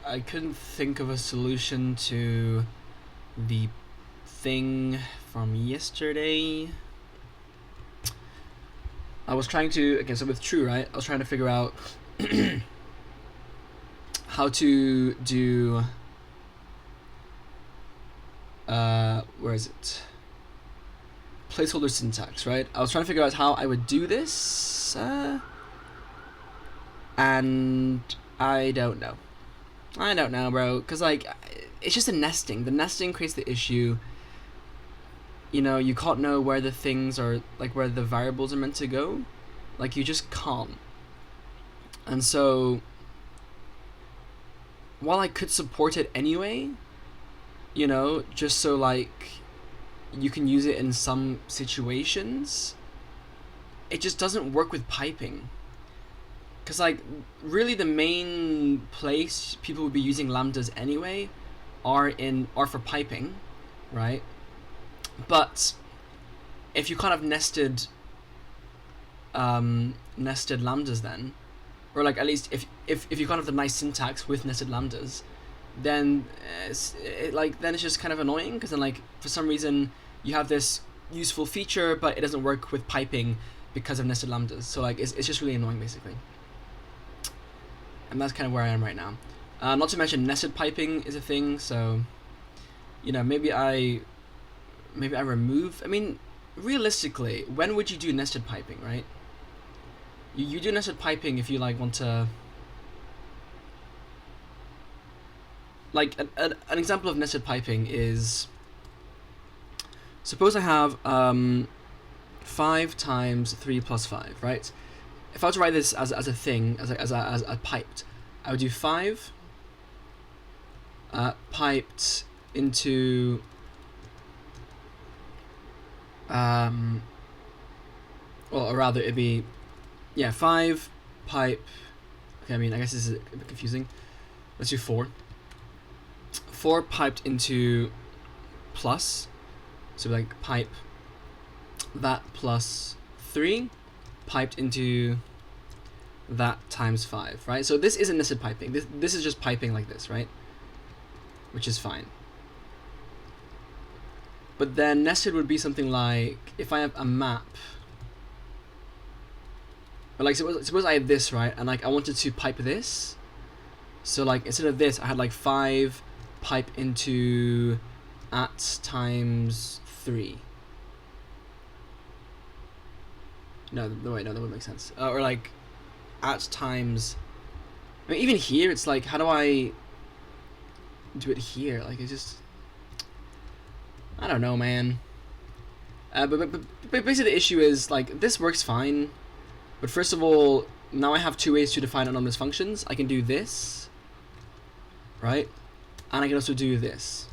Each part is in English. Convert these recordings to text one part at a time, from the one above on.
I couldn't think of a solution to the thing from yesterday. I was trying to, okay, so with true, right? I was trying to figure out how to do, where is it? Placeholder syntax, right? I was trying to figure out how I would do this, and I don't know. I don't know, bro, because, like, it's just a nesting. The nesting creates the issue. You know, you can't know where the things are, like, where the variables are meant to go. Like, you just can't. And so, while I could support it anyway, you know, just so, like, you can use it in some situations, it just doesn't work with piping. Because, like, really the main place people would be using lambdas anyway are for piping, right? But if you kind of nested lambdas then, or like at least if you kind of have the nice syntax with nested lambdas, then then it's just kind of annoying, because then, like, for some reason you have this useful feature but it doesn't work with piping because of nested lambdas. So, like, it's just really annoying, basically. And that's kind of where I am right now. Not to mention nested piping is a thing, so, you know, maybe I remove. I mean, realistically, when would you do nested piping, right? You do nested piping if you, like, want to, like, an example of nested piping is, suppose I have 5 times 3 plus 5, right? If I were to write this as a thing, as a piped, I would do 5 piped into well, or rather it'd be, yeah, 5 pipe. Okay, I mean, I guess this is a bit confusing. Let's do 4 piped into plus, so like pipe that plus 3 piped into that times 5, right? So this isn't nested piping. This is just piping like this, right? Which is fine. But then nested would be something like, if I have a map, or like suppose I have this, right, and, like, I wanted to pipe this. So, like, instead of this, I had, like, 5 pipe into at times 3. No, wait, no, that wouldn't make sense. Or, like, at times, I mean, even here, it's like, how do I do it here? Like, it's just, I don't know, man. But basically the issue is, like, this works fine, but first of all, now I have 2 ways to define anonymous functions. I can do this, right? And I can also do this.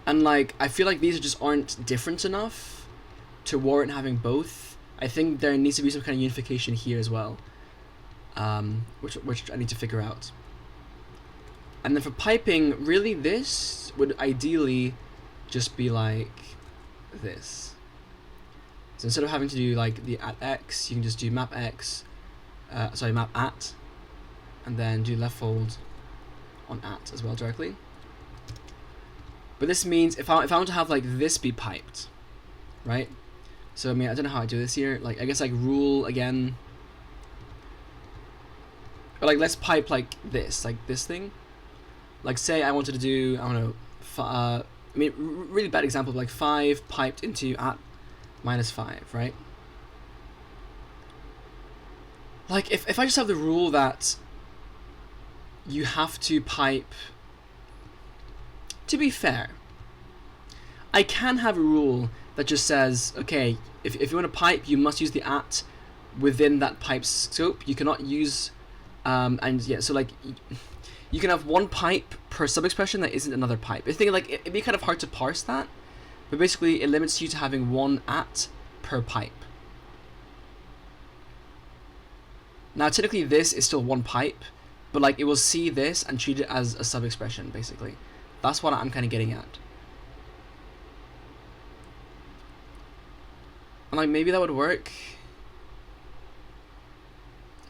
And, like, I feel like these just aren't different enough to warrant having both. I think there needs to be some kind of unification here as well, which I need to figure out. And then for piping, really this would ideally just be like this. So instead of having to do, like, the at x, you can just do map x, map at, and then do left fold on at as well directly. But this means if I want to have, like, this be piped, right? So, I mean, I don't know how I do this here. Like, I guess, like, rule again. Or, like, let's pipe like this thing. Like, say I wanted to do, I don't know, I mean, really bad example, like 5 piped into at minus 5, right? Like, if I just have the rule that you have to pipe, to be fair, I can have a rule that just says, okay, if you want to pipe, you must use the at within that pipe's scope. You cannot use, and yeah, so, like, you can have 1 pipe per sub-expression that isn't another pipe. I think, like, it'd be kind of hard to parse that, but basically it limits you to having 1 at per pipe. Now, technically this is still 1 pipe, but, like, it will see this and treat it as a sub-expression, basically. That's what I'm kind of getting at. And, like, maybe that would work.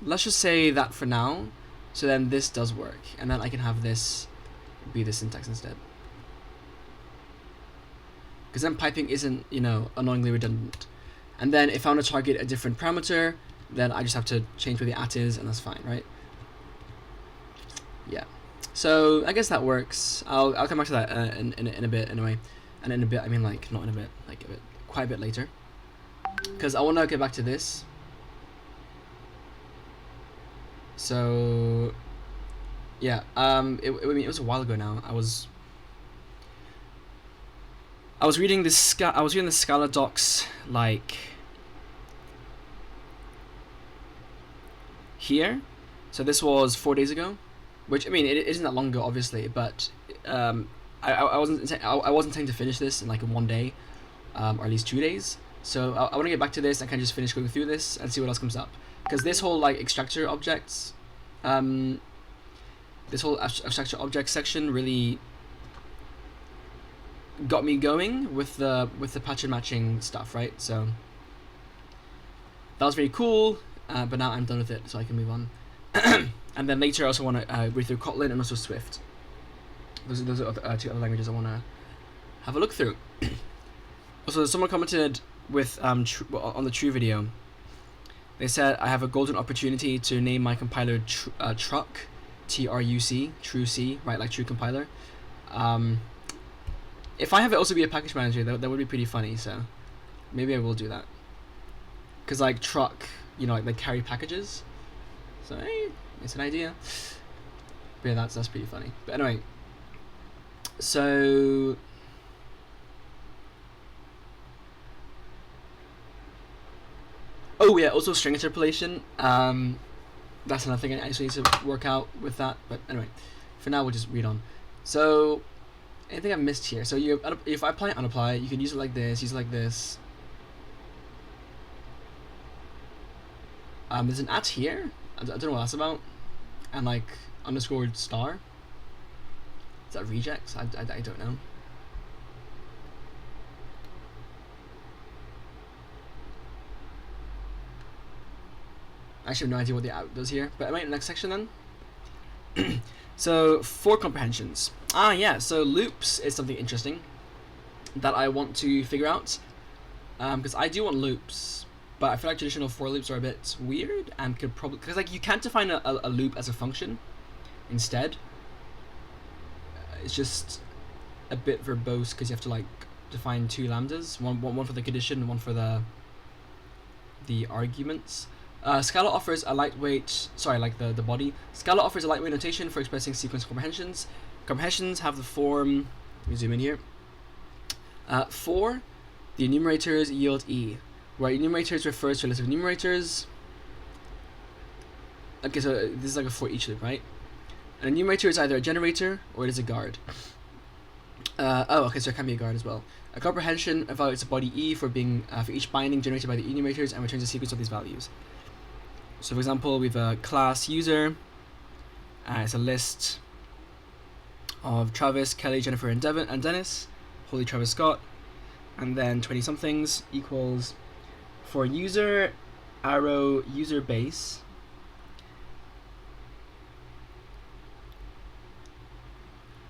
let's just say that for now. So then this does work, and then I can have this be the syntax instead. Because then piping isn't, you know, annoyingly redundant. And then if I want to target a different parameter, then I just have to change where the at is, and that's fine, right? Yeah. So I guess that works. I'll come back to that in a bit anyway. And in a bit, I mean like not in a bit, like a bit, quite a bit later. Because I want to get back to this. So yeah, I mean it was a while ago now. I was reading this I was reading the Scala docs like here. So this was 4 days ago, which I mean it isn't that long ago, obviously, but I wasn't intending to finish this in like in 1 day, or at least 2 days. So I want to get back to this and kind of just finish going through this and see what else comes up, because this whole like extractor objects, this whole abstractor object section really got me going with the pattern matching stuff, right? So that was very cool, but now I'm done with it, so I can move on. And then later I also want to read through Kotlin and also Swift. Those are two other languages I want to have a look through. Also, someone commented with on the True video. They said I have a golden opportunity to name my compiler Truck, TRUC, True C, right, like True Compiler. If I have it also be a package manager, that would be pretty funny. So maybe I will do that. Cause like Truck, you know, like they carry packages. So hey, it's an idea. But yeah, that's pretty funny. But anyway, so oh yeah, also string interpolation. That's another thing I actually need to work out with that. But anyway, for now we'll just read on. So anything I've missed here? So if I apply unapply, you can use it like this, use it like this. There's an at here. I don't know what that's about. And like underscored star. Is that regex? I don't know. I actually have no idea what the out does here. But anyway, next section then. So for comprehensions. Yeah, so loops is something interesting that I want to figure out. Because I do want loops, but I feel like traditional for loops are a bit weird and could probably, because like you can't define a loop as a function instead. It's just a bit verbose because you have to like define two lambdas, one for the condition and one for the arguments. Scala offers a lightweight, the body. Scala offers a lightweight notation for expressing sequence comprehensions. Comprehensions have the form, let me zoom in here. For the enumerators yield E, where enumerators refers to a list of enumerators. Okay, so this is like a for each loop, right? An enumerator is either a generator or it is a guard. Okay, so it can be a guard as well. A comprehension evaluates a body E for being for each binding generated by the enumerators and returns a sequence of these values. So for example, we have a class user. It's a list of Travis, Kelly, Jennifer, and Dennis. Holy Travis Scott. And then 20 somethings equals for user arrow user base.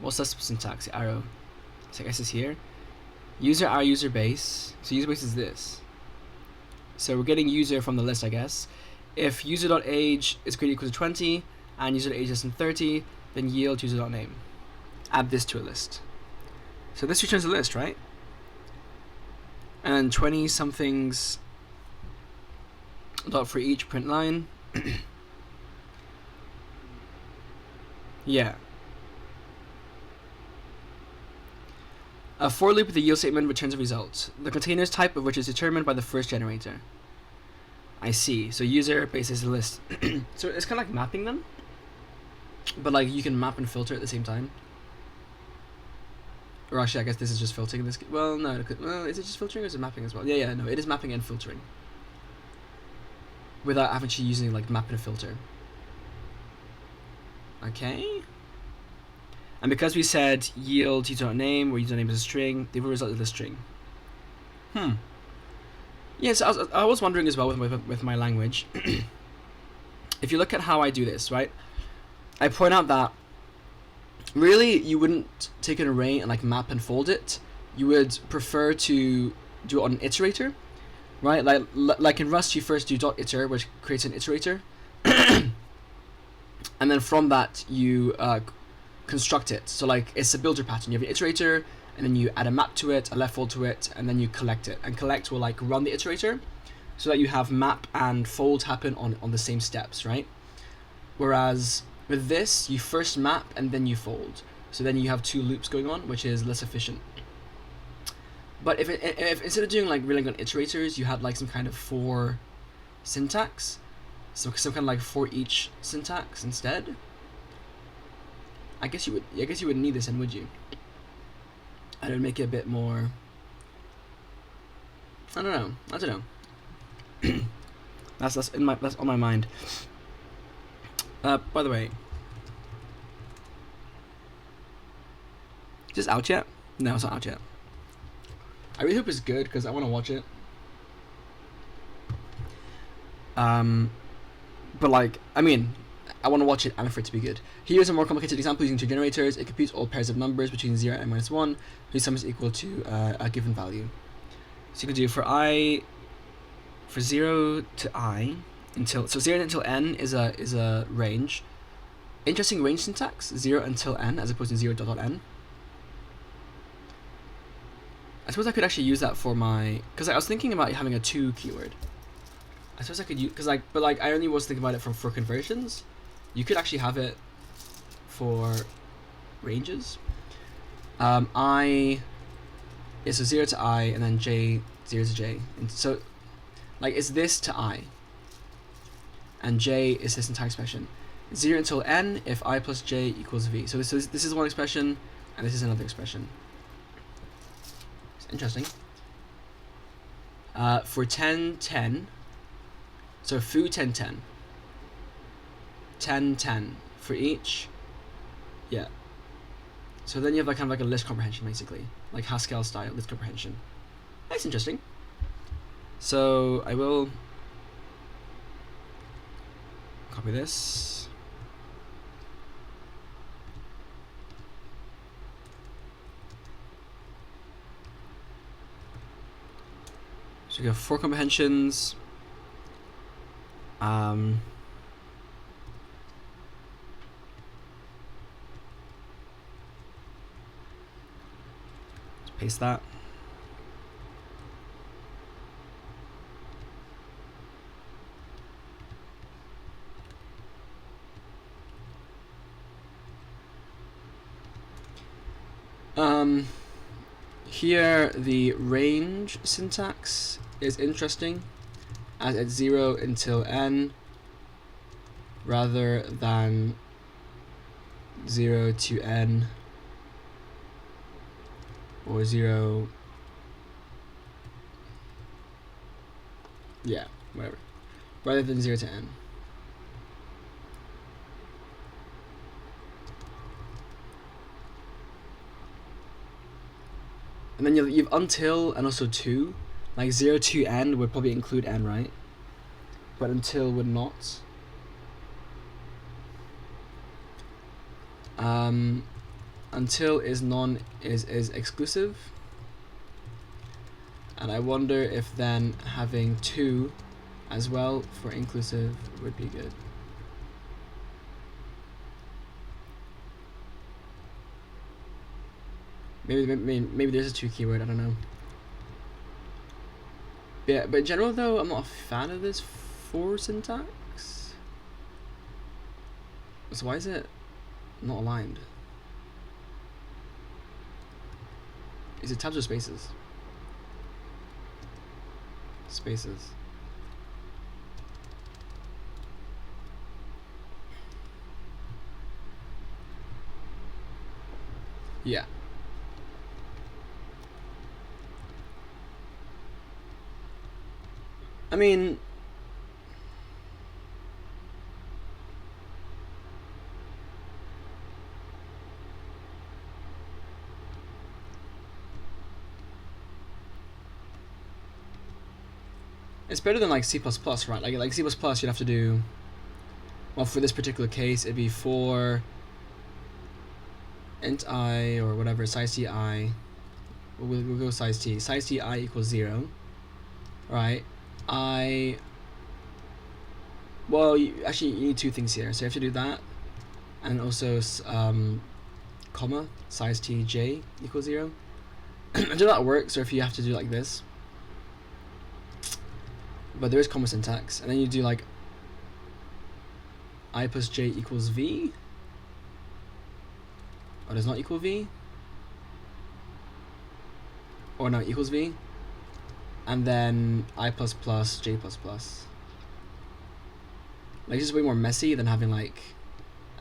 What's that syntax? Arrow. So I guess it's here. User arrow user base. So user base is this. So we're getting user from the list, I guess. If user.age is greater or equal to 20 and user.age less than 30, then yield user.name. Add this to a list. So this returns a list, right? And 20 somethings dot for each print line. Yeah. A for loop with the yield statement returns a result, the container's type of which is determined by the first generator. I see. So user base is a list. So it's kind of like mapping them, but like you can map and filter at the same time. Or actually, I guess this is just filtering. This, well, no. Well, is it just filtering or is it mapping as well? Yeah, no. It is mapping and filtering without actually using like map and filter. Okay. And because we said yield user.name, where username is a string, the result is a string. Yes, I was wondering as well with my language, if if you look at how I do this, right, I point out that really you wouldn't take an array and like map and fold it. You would prefer to do it on an iterator, right? Like in Rust, you first do .iter, which creates an iterator, and then from that you construct it. So like it's a builder pattern. You have an iterator, and then you add a map to it, a left fold to it, and then you collect it. And collect will like run the iterator, so that you have map and fold happen on the same steps, right? Whereas with this, you first map and then you fold. So then you have two loops going on, which is less efficient. But if instead of doing like really on iterators, you had like some kind of for syntax, so some kind of like for each syntax instead, I guess you would need this, and would you? And it would make it a bit more. I don't know. that's on my mind. By the way, is this out yet? No, it's not out yet. I really hope it's good because I want to watch it. But like, I mean, I want to watch it and for it to be good. Here's a more complicated example using two generators. It computes all pairs of numbers between 0 and -1, whose sum is equal to a given value. So you can do for 0 to I until, so 0 until n is a range. Interesting range syntax, 0 until n as opposed to 0 dot n. I suppose I could actually use that for my, because I was thinking about having a 2 keyword. I suppose I could use, because like, but like I only was thinking about it for conversions. You could actually have it for ranges. I is a 0 to I, and then j 0 to j, and so like it's this to I, and j is this entire expression. 0 until n if I plus j equals v. So this is one expression, and this is another expression. It's interesting. For 10 10. So foo 10 10. 10 10 for each. Yeah. So then you have like kind of like a list comprehension basically, like Haskell style list comprehension. That's interesting. So I will copy this. So we have 4 comprehensions. Let's paste that. Here the range syntax is interesting, as it's 0 until n rather than 0 to n or 0, yeah, whatever, rather than 0 to n. And then you've until and also to, like 0 to n would probably include n, right? But until would not. Until is is exclusive, and I wonder if then having to as well for inclusive would be good. Maybe there's a to keyword, I don't know. Yeah, but in general though, I'm not a fan of this for syntax. So why is it not aligned? Is it tabs or spaces? Spaces. Yeah. I mean, it's better than like C++, right? Like C++, you'd have to do well, for this particular case, it'd be for int I or whatever, size t I. We'll go size t. Size t I equals 0. Right. Well, actually, you need two things here. So you have to do that, and also comma size t j equals 0. Until that works, or if you have to do like this. But there is comma syntax, and then you do like I plus j equals v. Or does not equal v. Or no, equals v. And then I plus plus j plus plus. Like, it's just way more messy than having like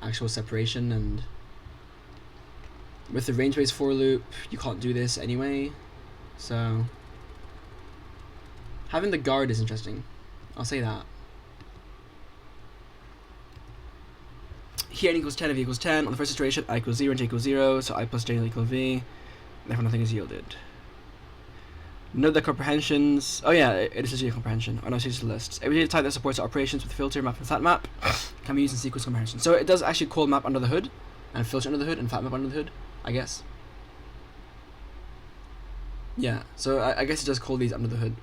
actual separation, and with the range-based for loop, you can't do this anyway. So having the guard is interesting. I'll say that. Here n equals 10 if v equals 10. On the first iteration, I equals 0 and j equals 0, so I plus j will equal v. Therefore nothing is yielded. Note the comprehensions. Oh yeah, it is a comprehension. Oh no, it's just lists. Every data type that supports operations with filter, map, and fat map can be used in sequence comprehension. So it does actually call map under the hood, and filter under the hood, and fat map under the hood, I guess. Yeah, so I guess it does call these under the hood,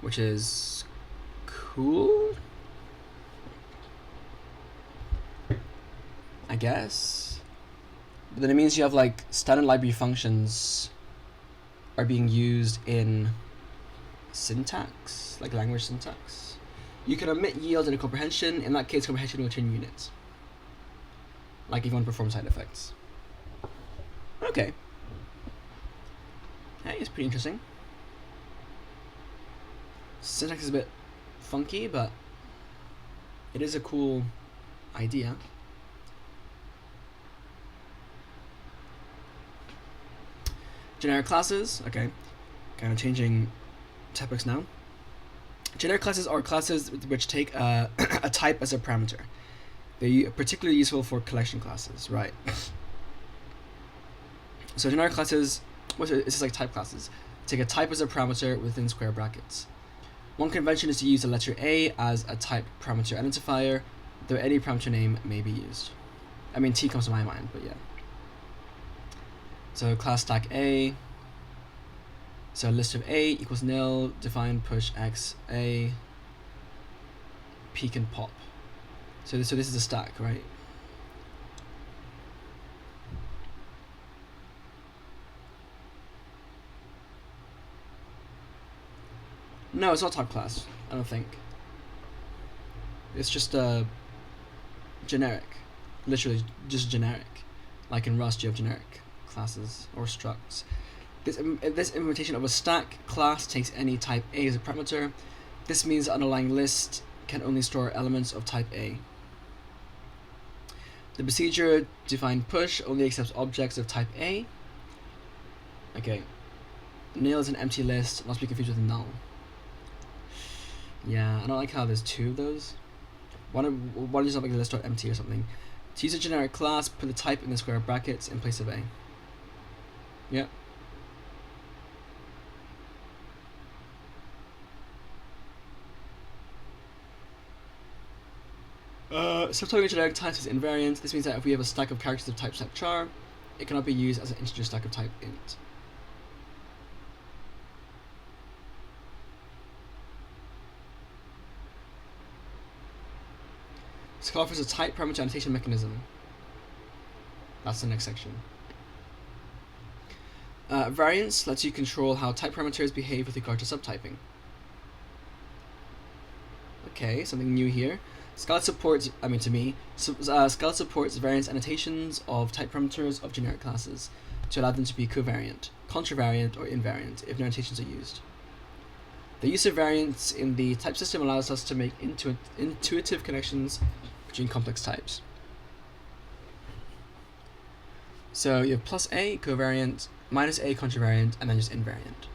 which is cool, I guess. But then it means you have like standard library functions are being used in syntax, like language syntax. You can omit yield in a comprehension. In that case, comprehension will return units. Like if you want to perform side effects. Okay. Hey, it's pretty interesting. Syntax is a bit funky, but it is a cool idea. Generic classes, okay, kind of changing topics now. Generic classes are classes which take a type as a parameter. They're particularly useful for collection classes, right? So generic classes, this is like type classes, take a type as a parameter within square brackets. One convention is to use the letter A as a type parameter identifier, though any parameter name may be used. I mean, T comes to my mind, but yeah. So class stack A, so list of A equals nil, define push X A, peek and pop. So this is a stack, right? No, it's not type class, I don't think. It's just generic, literally just generic. Like in Rust, you have generic classes or structs. This implementation of a stack class takes any type A as a parameter. This means the underlying list can only store elements of type A. The procedure define push only accepts objects of type A. Okay. Nil is an empty list, must be confused with null. Yeah, I don't like how there's two of those. Why don't you just make the list empty or something? To use a generic class, put the type in the square brackets in place of A. Yep. Subtyping generic types is invariant. This means that if we have a stack of characters of type set char, it cannot be used as an integer stack of type int. Scala offers a type parameter annotation mechanism. That's the next section. Variance lets you control how type parameters behave with regard to subtyping. Okay, something new here. Scala supports, Scala supports variance annotations of type parameters of generic classes to allow them to be covariant, contravariant, or invariant if no annotations are used. The use of variance in the type system allows us to make intuitive connections between complex types. So you have plus A, covariant, minus A, contravariant, and then just invariant.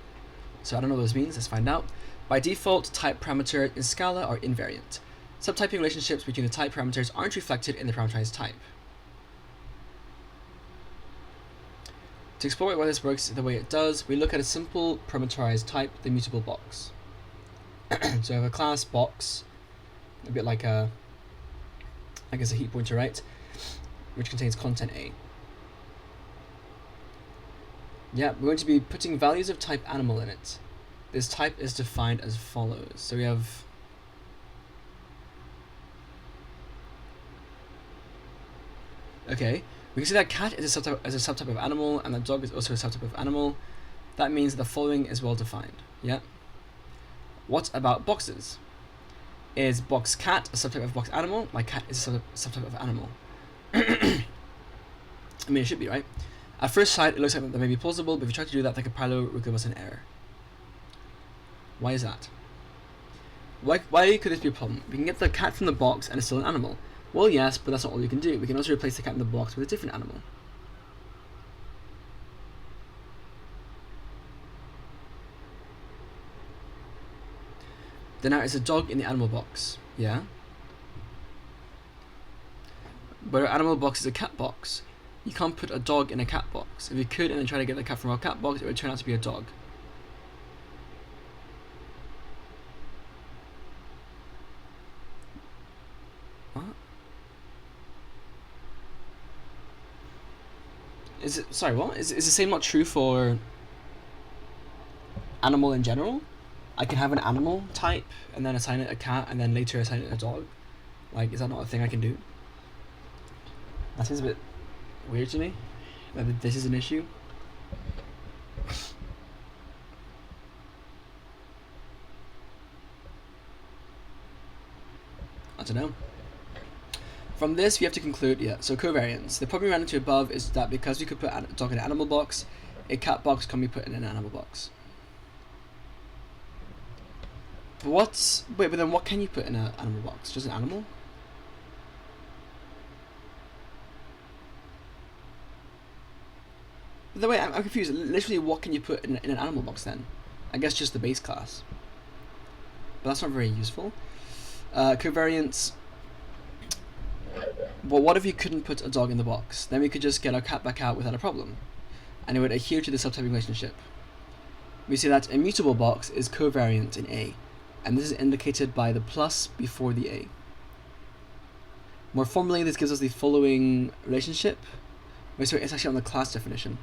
So I don't know what this means, let's find out. By default, type parameter in Scala are invariant. Subtyping relationships between the type parameters aren't reflected in the parameterized type. To explore why this works the way it does, we look at a simple parameterized type, the mutable box. So I have a class box, a bit like a I guess a heap pointer, right? Which contains content A. Yeah, we're going to be putting values of type animal in it. This type is defined as follows. So we have okay, we can see that cat is a subtype of animal, and that dog is also a subtype of animal. That means the following is well defined. Yeah. What about boxes? Is box cat a subtype of box animal? Like cat is a subtype of animal. I mean, it should be, right? At first sight, it looks like that may be plausible, but if you try to do that, the compiler will give us an error. Why is that? Why could this be a problem? We can get the cat from the box and it's still an animal. Well, yes, but that's not all you can do. We can also replace the cat in the box with a different animal. Then now it's a dog in the animal box. Yeah? But our animal box is a cat box. You can't put a dog in a cat box. If you could and then try to get the cat from our cat box, it would turn out to be a dog. What? Is it, sorry, what? Is the same not true for animal in general? I can have an animal type and then assign it a cat and then later assign it a dog. Like, is that not a thing I can do? That seems a bit weird to me. That this is an issue. I don't know. From this, we have to conclude, yeah, so covariance. The problem we ran into above is that because we could put a dog in an animal box, a cat box can be put in an animal box. But wait, but then what can you put in an animal box? Just an animal? By the way, I'm confused. Literally, what can you put in an animal box then? I guess just the base class. But that's not very useful. Covariance. Well, what if you couldn't put a dog in the box? Then we could just get our cat back out without a problem. And it would adhere to the subtyping relationship. We see that a mutable box is covariant in A. And this is indicated by the plus before the A. More formally, this gives us the following relationship. Wait, sorry, it's actually on the class definition.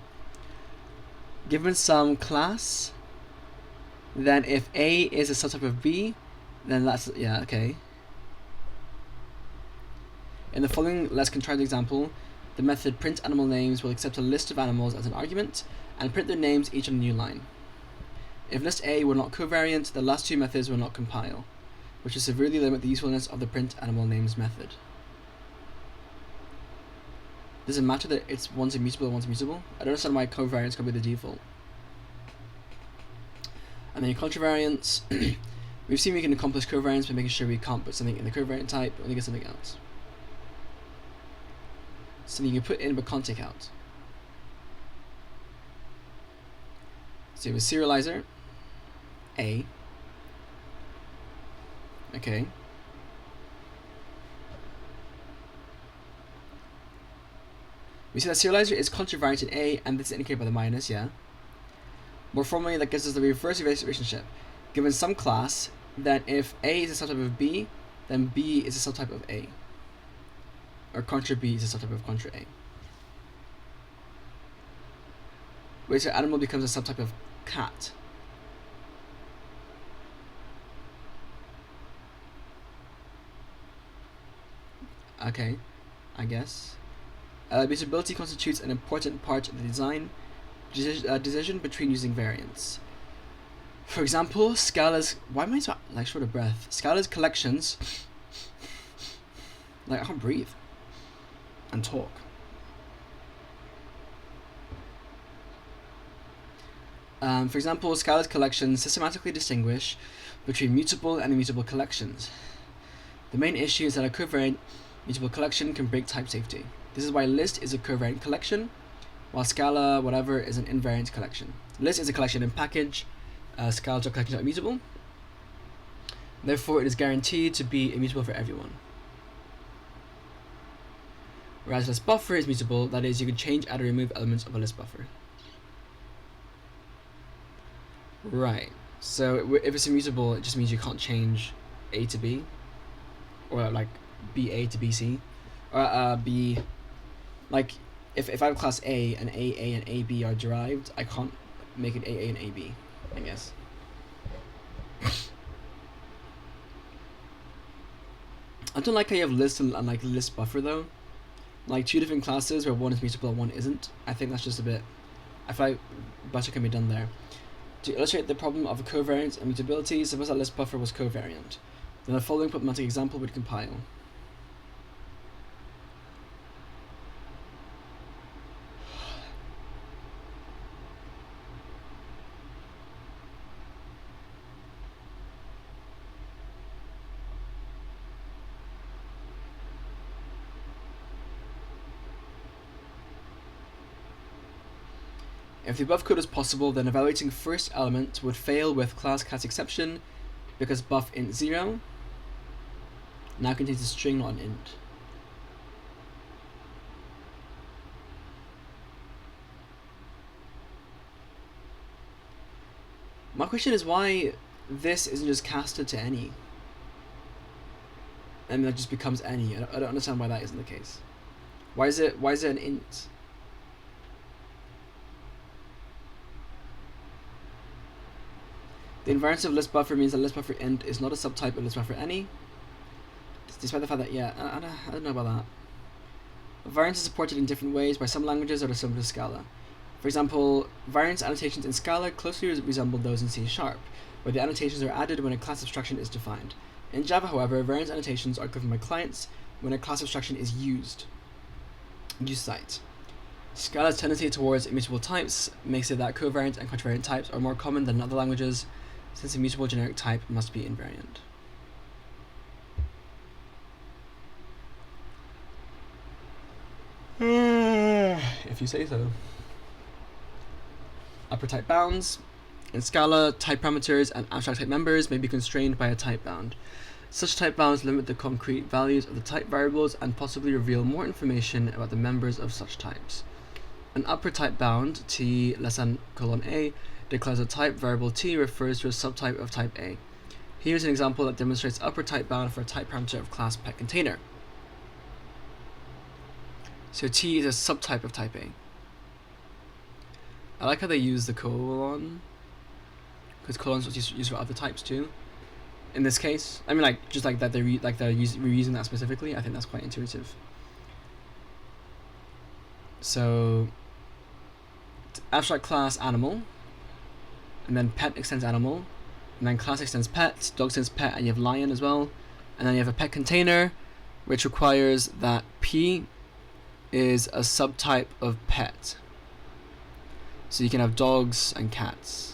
Given some class, then if A is a subtype of B, then that's, yeah, okay. In the following less contrived example, the method print animal names will accept a list of animals as an argument and print their names each on a new line. If list A were not covariant, the last two methods will not compile, which will severely limit the usefulness of the print animal names method. Does it matter that it's one's immutable and one's mutable? I don't understand why covariance can be the default. And then in contravariance, we've seen we can accomplish covariance by making sure we can't put something in the covariant type, but only get something else. Something you can put in but can't take out. So you have a serializer, A. Okay. We see that serializer is contravariant in A, and this is indicated by the minus, yeah. More formally, that gives us the reverse relationship. Given some class, then if A is a subtype of B, then B is a subtype of A. Or contra B is a subtype of contra A. Wait, so animal becomes a subtype of cat. Okay, I guess. Mutability constitutes an important part of the design decision between using variants. For example, Scala's... Why am I so like short of breath? Scala's collections... Like, I can't breathe. And talk. For example, Scala's collections systematically distinguish between mutable and immutable collections. The main issue is that a covariant mutable collection can break type safety. This is why list is a covariant collection, while Scala whatever is an invariant collection. List is a collection in package, Scala collections are immutable. Therefore, it is guaranteed to be immutable for everyone. Whereas list buffer is mutable, that is, you can change, add, or remove elements of a list buffer. Right. So if it's immutable, it just means you can't change A to B, or like BA to BC. or B. Like, if I have class A and AA and AB are derived, I can't make it AA and AB, I guess. I don't like how you have list and like list buffer though. Like two different classes where one is mutable and one isn't. I think that's just a bit. I feel like better can be done there. To illustrate the problem of a covariance and mutability, suppose that list buffer was covariant. Then the following problematic example would compile. If the above code is possible, then evaluating first element would fail with class cat exception because buff int 0 now contains a string, not an int. My question is why this isn't just casted to any and that just becomes any. I don't understand why that isn't the case. Why is it an int? The invariance of list buffer means that list buffer int is not a subtype of list buffer any, despite the fact that, yeah, I don't know about that. Variance is supported in different ways by some languages that are similar to Scala. For example, variance annotations in Scala closely resemble those in C#, where the annotations are added when a class abstraction is defined. In Java, however, variance annotations are given by clients when a class abstraction is used. Use site. Scala's tendency towards immutable types makes it that covariant and contravariant types are more common than in other languages, since a mutable generic type must be invariant. If you say so. Upper type bounds. In Scala, type parameters and abstract type members may be constrained by a type bound. Such type bounds limit the concrete values of the type variables and possibly reveal more information about the members of such types. An upper type bound, t less than :a, declares a type variable t refers to a subtype of type A. Here is an example that demonstrates upper type bound for a type parameter of class pet container. So t is a subtype of type A. I like how they use the colon, because colons was used for other types too. In this case, I mean, like just like that they're reusing that specifically. I think that's quite intuitive. So abstract class animal, and then pet extends animal, and then class extends pet, dog extends pet, and you have lion as well, and then you have a pet container, which requires that p is a subtype of pet. So you can have dogs and cats.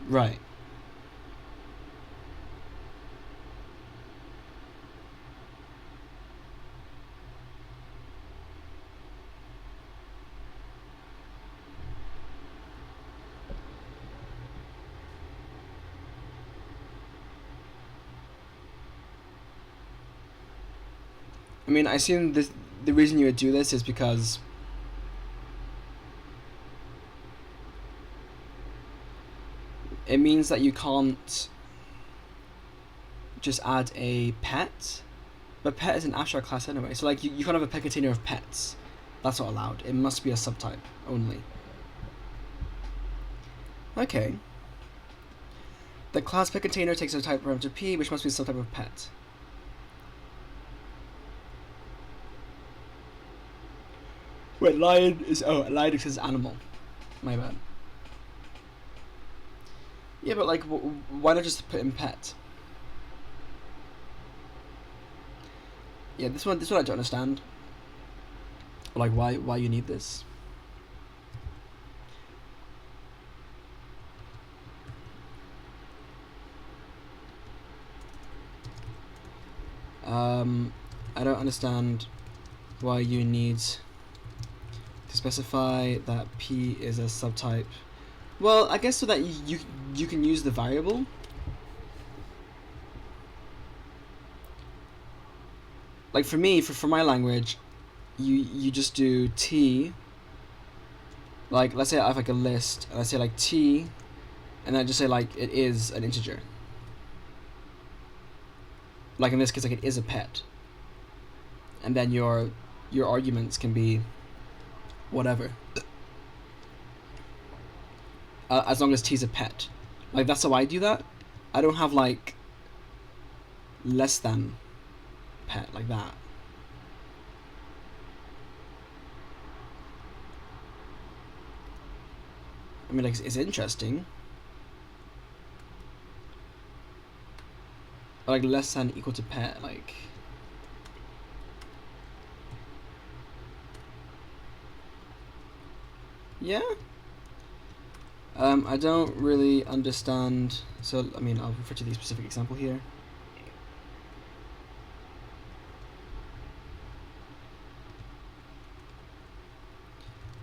Right. I mean, I assume the reason you would do this is because it means that you can't just add a pet, but pet is an abstract class anyway. So like you can't have a pet container of pets. That's not allowed. It must be a subtype only. Okay. The class pet container takes a type parameter p, which must be a subtype of pet. Wait, lion is lion is animal. My bad. Yeah, but like, why not just put in pet? Yeah, this one I don't understand. Like, why you need this? I don't understand why you need to specify that p is a subtype. Well, I guess so that you can use the variable. Like for me, for my language, you just do t Like, let's say I have like a list, and I say like t, and I just say like it is an integer. Like in this case, like it is a pet. And then your arguments can be whatever. As long as t is a pet. Like, that's how I do that. I don't have like less than pet like that. I mean, like, it's interesting. But, like, less than equal to pet, like. Yeah. I don't really understand. So, I mean, I'll refer to the specific example here.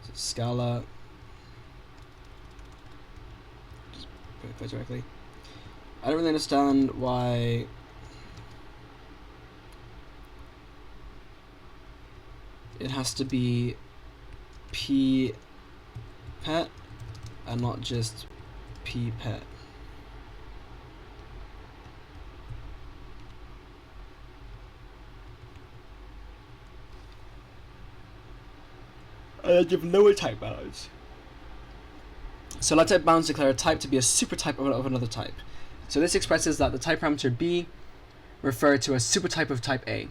So Scala. Just put it quite directly. I don't really understand why it has to be p pet and not just p pet. Give lower type bounds. So let type bounds declare a type to be a supertype of another type. So this expresses that the type parameter b refer to a supertype of type A.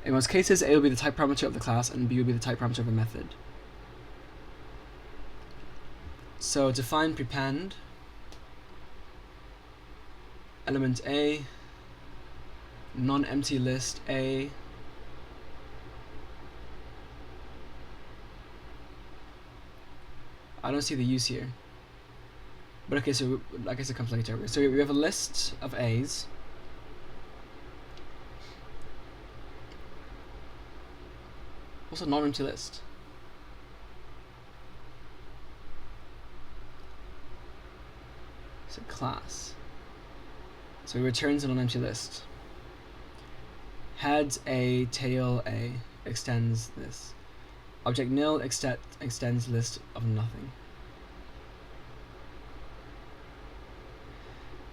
In most cases, A will be the type parameter of the class and B will be the type parameter of a method. So define prepend element A, non-empty list A, I don't see the use here. But okay, so I guess it comes later. So we have a list of A's. What's a non-empty list? It's a class. So it returns a non-empty list. Head A, tail A, extends this. Object nil extends list of nothing.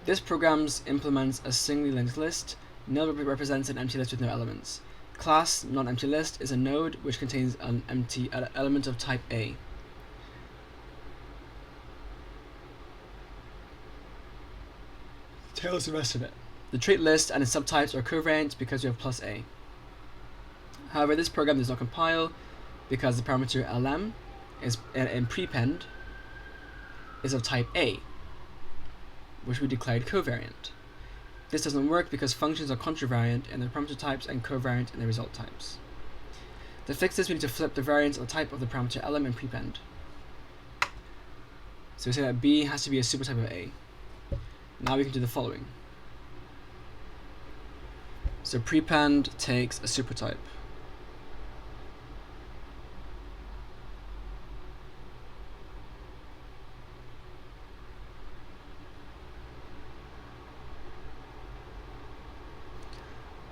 This program implements a singly linked list. Nil represents an empty list with no elements. Class non-empty list is a node which contains an empty element of type A. Tells the rest of it. The trait list and its subtypes are covariant because we have plus A. However, this program does not compile because the parameter lm is in prepend is of type A, which we declared covariant. This doesn't work because functions are contravariant in their parameter types and covariant in their result types. To fix this, we need to flip the variance of the type of the parameter lm in prepend. So we say that B has to be a supertype of A. Now we can do the following. So prepend takes a supertype.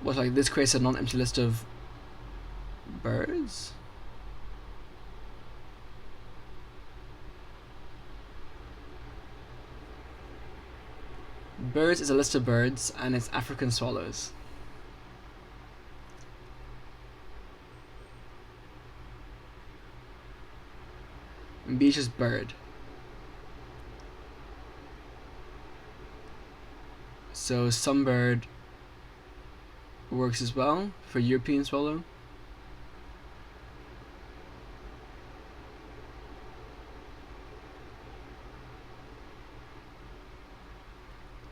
What, like this creates a non-empty list of birds? Birds is a list of birds and it's African swallows. And B is just bird. So some bird works as well for European swallow.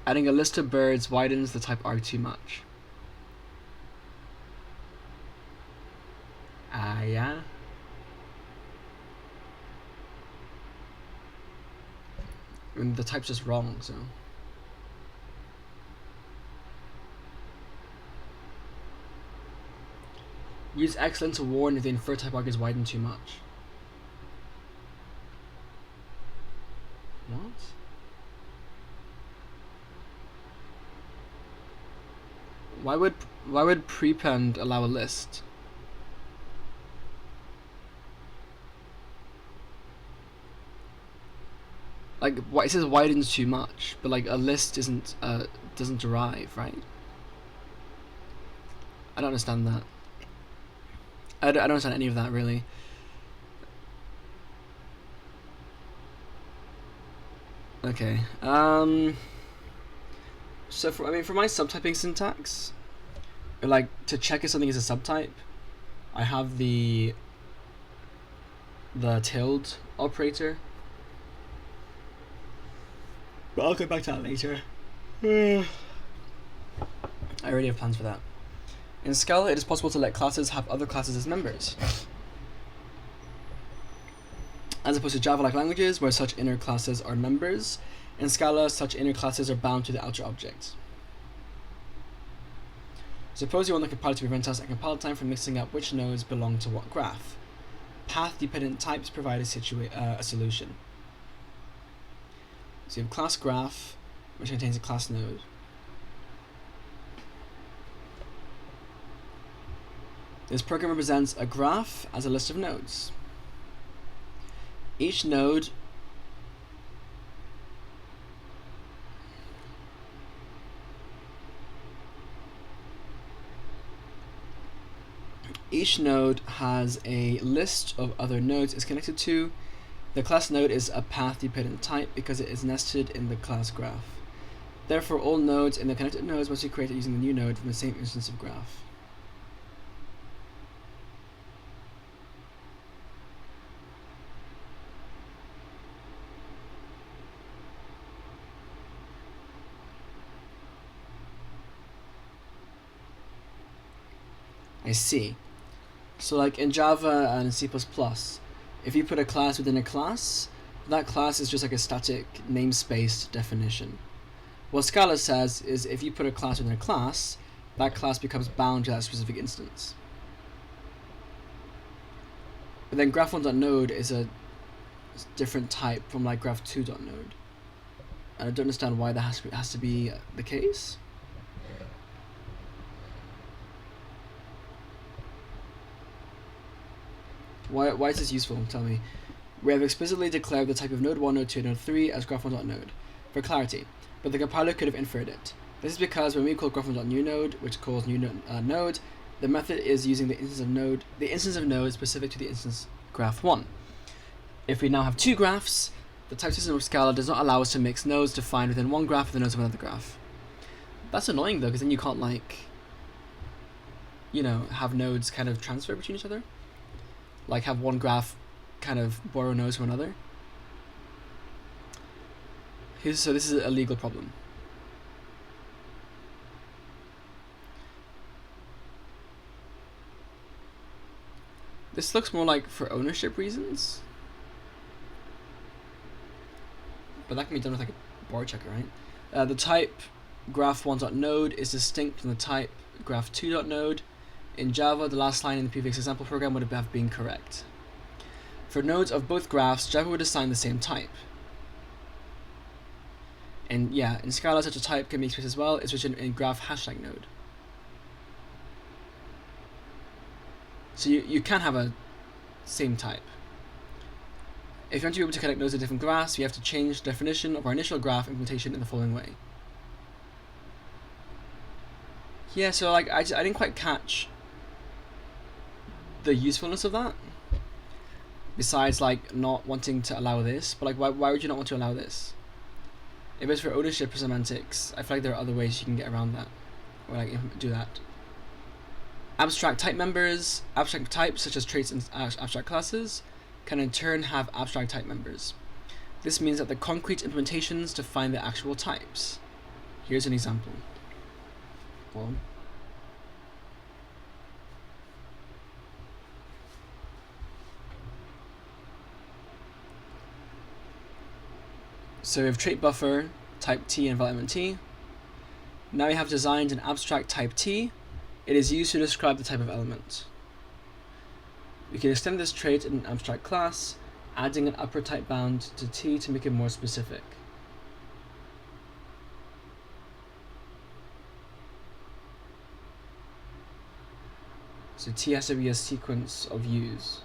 Adding a list of birds widens the type arg too much. Yeah. I mean, the type's just wrong, so. Use excellent to warn if the infer type arg is widened too much. What? Why would prepend allow a list? Like, what it says widens too much, but like a list isn't doesn't derive, right? I don't understand that. I don't understand any of that really. Okay. So for my subtyping syntax, like to check if something is a subtype, I have the tilde operator. But I'll get back to that later. I already have plans for that. In Scala, it is possible to let classes have other classes as members, as opposed to Java-like languages where such inner classes are members. In Scala, such inner classes are bound to the outer object. Suppose you want the compiler to prevent us at compile time from mixing up which nodes belong to what graph. Path-dependent types provide a solution. So you have class graph, which contains a class node. This program represents a graph as a list of nodes. Each node has a list of other nodes it's connected to. The class node is a path-dependent type because it is nested in the class graph. Therefore, all nodes in the connected nodes must be created using the new node from the same instance of graph. I see. So like in Java and C++, if you put a class within a class, that class is just like a static namespace definition. What Scala says is if you put a class within a class, that class becomes bound to that specific instance. But then graph1.node is a different type from like graph2.node. And I don't understand why that has to be the case. Why is this useful? Tell me. We have explicitly declared the type of node 1, node 2, node 3 as graph1.node for clarity, but the compiler could have inferred it. This is because when we call graph1.newNode, which calls new node, the method is using the instance of node specific to the instance graph 1. If we now have two graphs, the type system of Scala does not allow us to mix nodes defined within one graph with the nodes of another graph. That's annoying though, because then you can't have nodes kind of transfer between each other. Like have one graph kind of borrow nodes from another. So this is a legal problem. This looks more like for ownership reasons. But that can be done with like a bar checker, right? The type graph1.node is distinct from the type graph2.node. In Java, the last line in the previous example program would have been correct. For nodes of both graphs, Java would assign the same type. And yeah, in Scala, such a type can be expressed as well. It's written in graph hashtag node. So you can have a same type. If you want to be able to connect nodes to different graphs, we have to change the definition of our initial graph implementation in the following way. Yeah, so like I didn't quite catch the usefulness of that, besides like not wanting to allow this. But like why would you not want to allow this? If it's for ownership semantics, I feel like there are other ways you can get around that, or like do that. Abstract type members, abstract types such as traits and abstract classes, can in turn have abstract type members. This means that the concrete implementations define the actual types. Here's an example. Well, so we have trait buffer, type T and element T. Now we have designed an abstract type T. It is used to describe the type of element. We can extend this trait in an abstract class, adding an upper type bound to T to make it more specific. So T has to be a sequence of U's.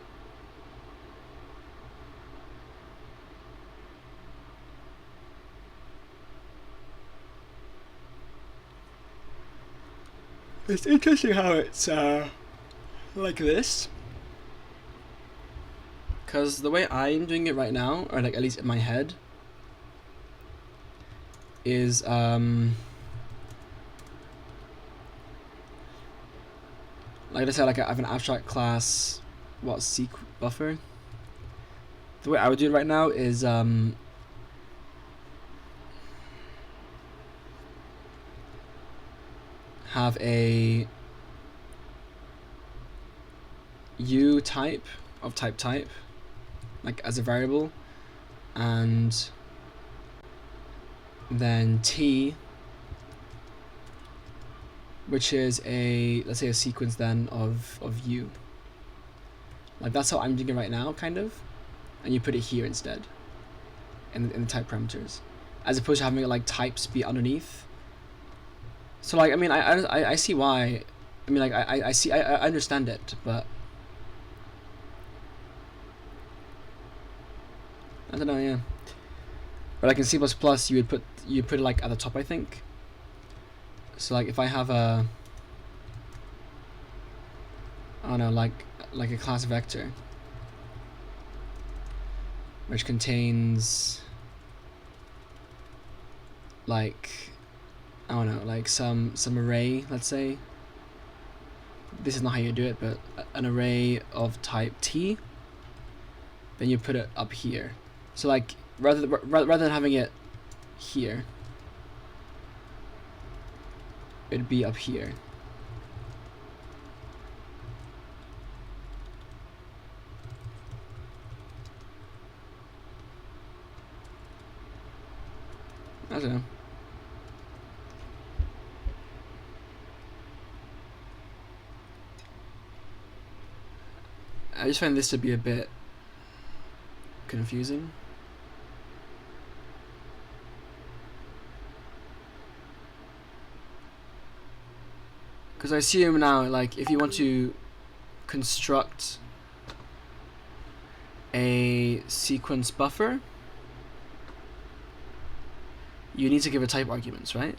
It's interesting how it's like this. Because the way I'm doing it right now, or like at least in my head, is like I said, like I have an abstract class, seq buffer. The way I would do it right now is have a u type of type, like as a variable, and then t, which is let's say a sequence then of u. Like that's how I'm doing it right now, kind of, and you put it here instead, in the type parameters, as opposed to having it like types be underneath. So like I mean I see why. I mean like I see I understand it, but I don't know, yeah. But like in C++, you put it like at the top, I think. So like if I have a, I don't know, like a class vector, which contains like, I don't know, like some array, let's say. This is not how you do it, but an array of type t. Then you put it up here. So like rather than having it here, it'd be up here. I don't know. I just find this to be a bit confusing. Because I assume now, like, if you want to construct a sequence buffer, you need to give it type arguments, right?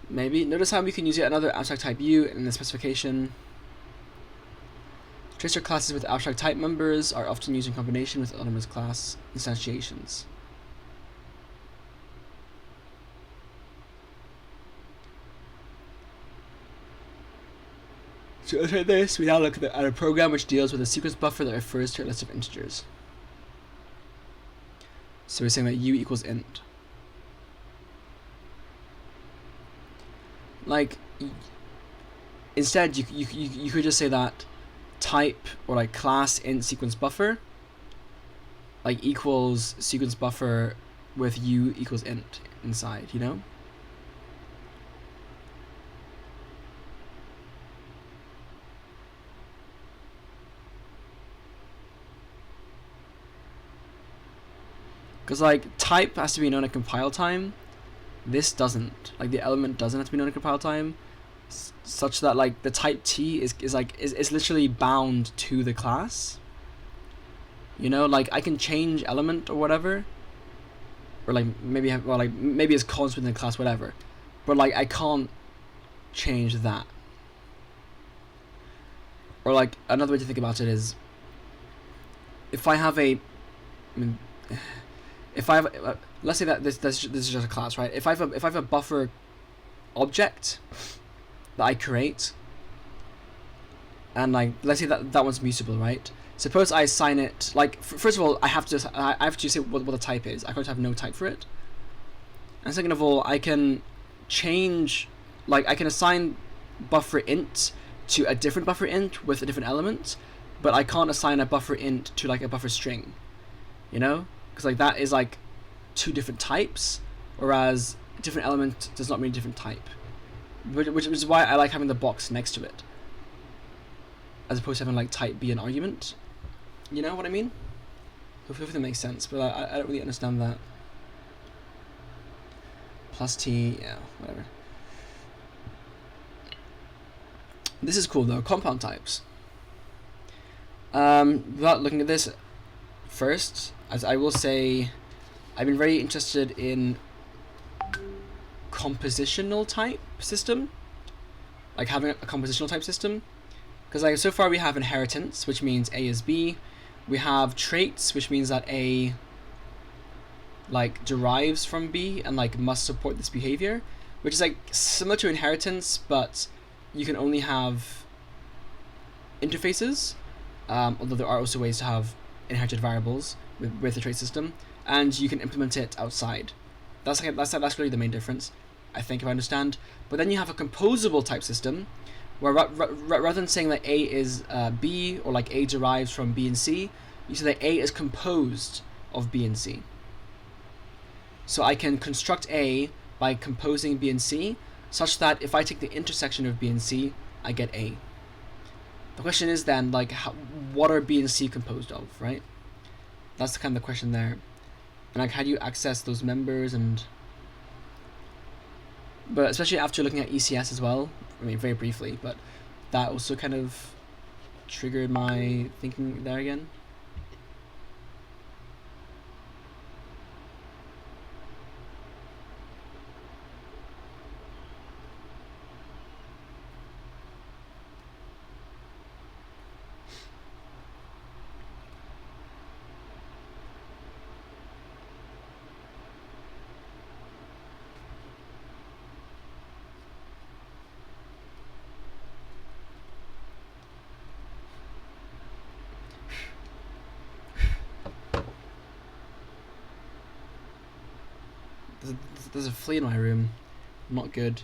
Maybe. Notice how we can use yet another abstract type u in the specification. Tracer classes with abstract type members are often used in combination with autonomous class instantiations. To illustrate this, we now look at a program which deals with a sequence buffer that refers to a list of integers. So we're saying that u equals int. Like, instead you could just say that type or like class int sequence buffer like equals sequence buffer with u equals int inside, you know? Because like type has to be known at compile time. This doesn't. Like the element doesn't have to be known at compile time, such that like the type t is literally bound to the class. You know, like I can change element or whatever, or like maybe it's constant within the class, whatever, but like I can't change that. Or like another way to think about it is, if I have let's say that this is just a class, right? If I have a buffer object that I create, and like let's say that one's mutable, right? Suppose I assign it, like first of all I have to say what the type is. I can't have no type for it. And second of all, I can change, like I can assign buffer int to a different buffer int with a different element, but I can't assign a buffer int to like a buffer string, you know? Because like that is like two different types, whereas a different element does not mean a different type. Which is why I like having the box next to it, as opposed to having like type be an argument. You know what I mean? Hopefully that makes sense, but I don't really understand that. Plus t, yeah, whatever. This is cool though, compound types. Without looking at this first, as I will say, I've been very interested in compositional type system, like having a compositional type system, because like so far we have inheritance, which means A is B. We have traits, which means that A like derives from B and like must support this behavior, which is like similar to inheritance, but you can only have interfaces, although there are also ways to have inherited variables with the trait system, and you can implement it outside. That's really the main difference, I think, if I understand. But then you have a composable type system, where rather than saying that A is B, or like A derives from B and C, you say that A is composed of B and C. So I can construct A by composing B and C, such that if I take the intersection of B and C, I get A. The question is then, like, what are B and C composed of, right? That's kind of the question there. And like, how do you access those members? But especially after looking at ECS as well, I mean, very briefly, but that also kind of triggered my thinking there again. There's a flea in my room. Not good.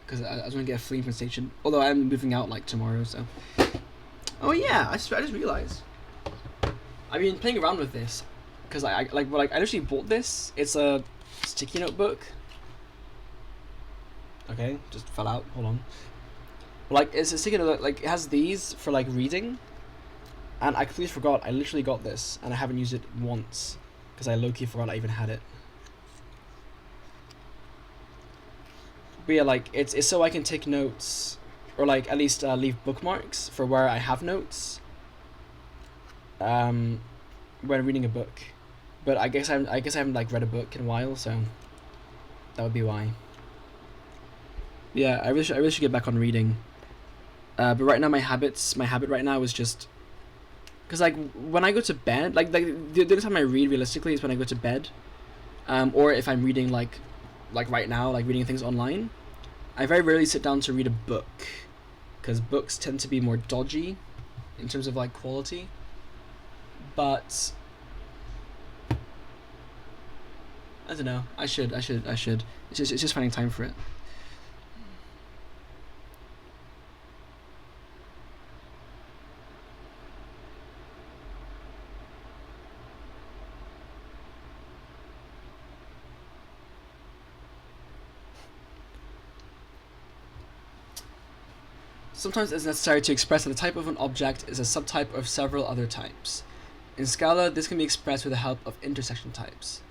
Because I was going to get a flea from station. Although I'm moving out like tomorrow, so. Oh yeah, I just realized. I've been playing around with this. Because I literally bought this. It's a sticky notebook. Okay, just fell out. Hold on. Like, it's a sticky note, like, it has these for like reading. And I completely forgot. I literally got this. And I haven't used it once. Because I low-key forgot I even had it. But yeah, like, it's so I can take notes, or like at least leave bookmarks for where I have notes when reading a book. But I guess I haven't like read a book in a while, so that would be why. Yeah, I really should get back on reading. But right now my habit right now is just, because like when I go to bed, like the only time I read realistically is when I go to bed, or if I'm reading like right now, like reading things online. I very rarely sit down to read a book, because books tend to be more dodgy in terms of like quality. But I don't know. I should. It's just finding time for it. Sometimes it's necessary to express that the type of an object is a subtype of several other types. In Scala, this can be expressed with the help of intersection types,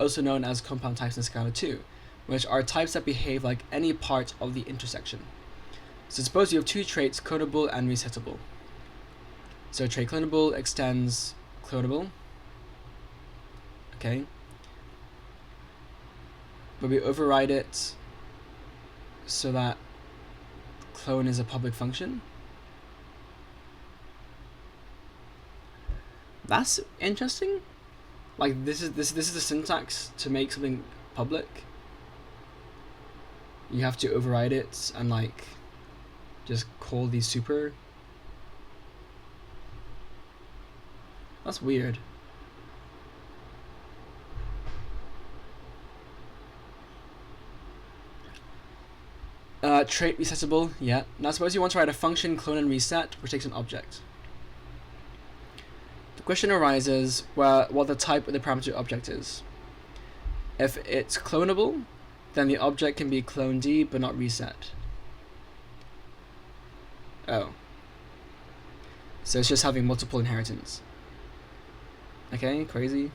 also known as compound types in Scala 2, which are types that behave like any part of the intersection. So suppose you have two traits, clonable and resettable. So trait clonable extends clonable. Okay. But we override it so that clone is a public function. That's interesting. Like this is the syntax to make something public. You have to override it and like just call these super. That's weird. Trait resettable, yeah. Now suppose you want to write a function clone and reset which takes an object. The question arises what the type of the parameter object is. If it's clonable, then the object can be clone D but not reset. Oh. So it's just having multiple inheritance. Okay, crazy.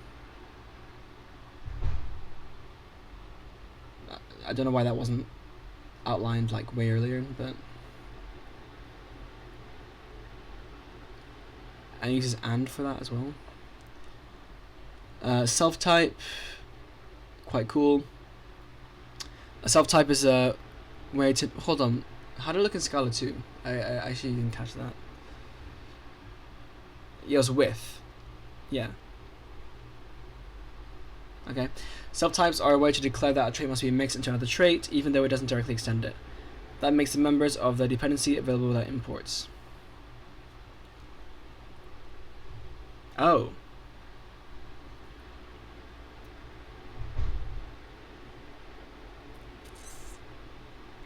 I don't know why that wasn't outlined like way earlier, but and it uses and for that as well. Self-type, quite cool. A self-type is a way to... Hold on. How did it look in Scala 2? I actually didn't catch that. Yeah, it was with. Yeah. Okay. Self-types are a way to declare that a trait must be mixed into another trait, even though it doesn't directly extend it. That makes the members of the dependency available without imports. Oh.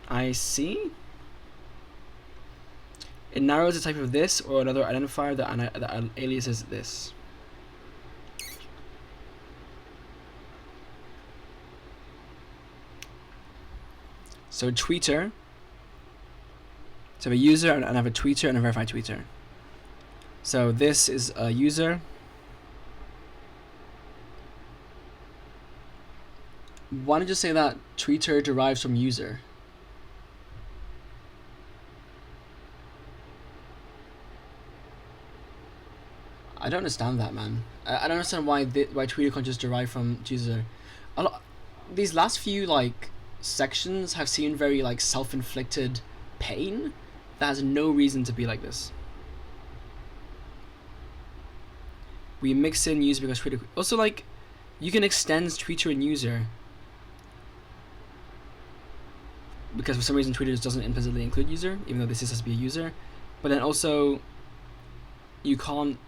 I see. It narrows the type of this or another identifier that aliases this. So tweeter. So I have a user and I have a tweeter and a verified tweeter. So this is a user. Why don't you say that tweeter derives from user? I don't understand that, man. I don't understand why tweeter can't just derive from user. These last few like sections have seemed very like self-inflicted pain that has no reason to be like this. We mix in user because tweeter. Also, like, you can extend tweeter and user because for some reason tweeter just doesn't implicitly include user, even though this is supposed to be a user. But then also, you can't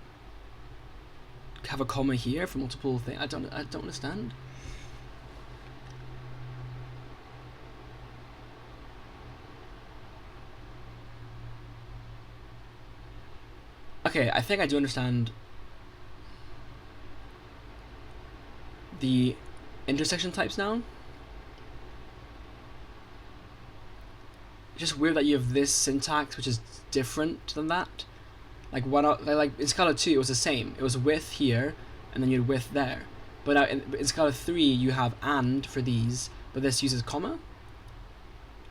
have a comma here for multiple things. I don't understand. Okay, I think I do understand the intersection types now. It's just weird that you have this syntax which is different than that. Like like in Scala 2 it was the same. It was with here and then you had with there. But now in Scala 3 you have and for these, but this uses comma.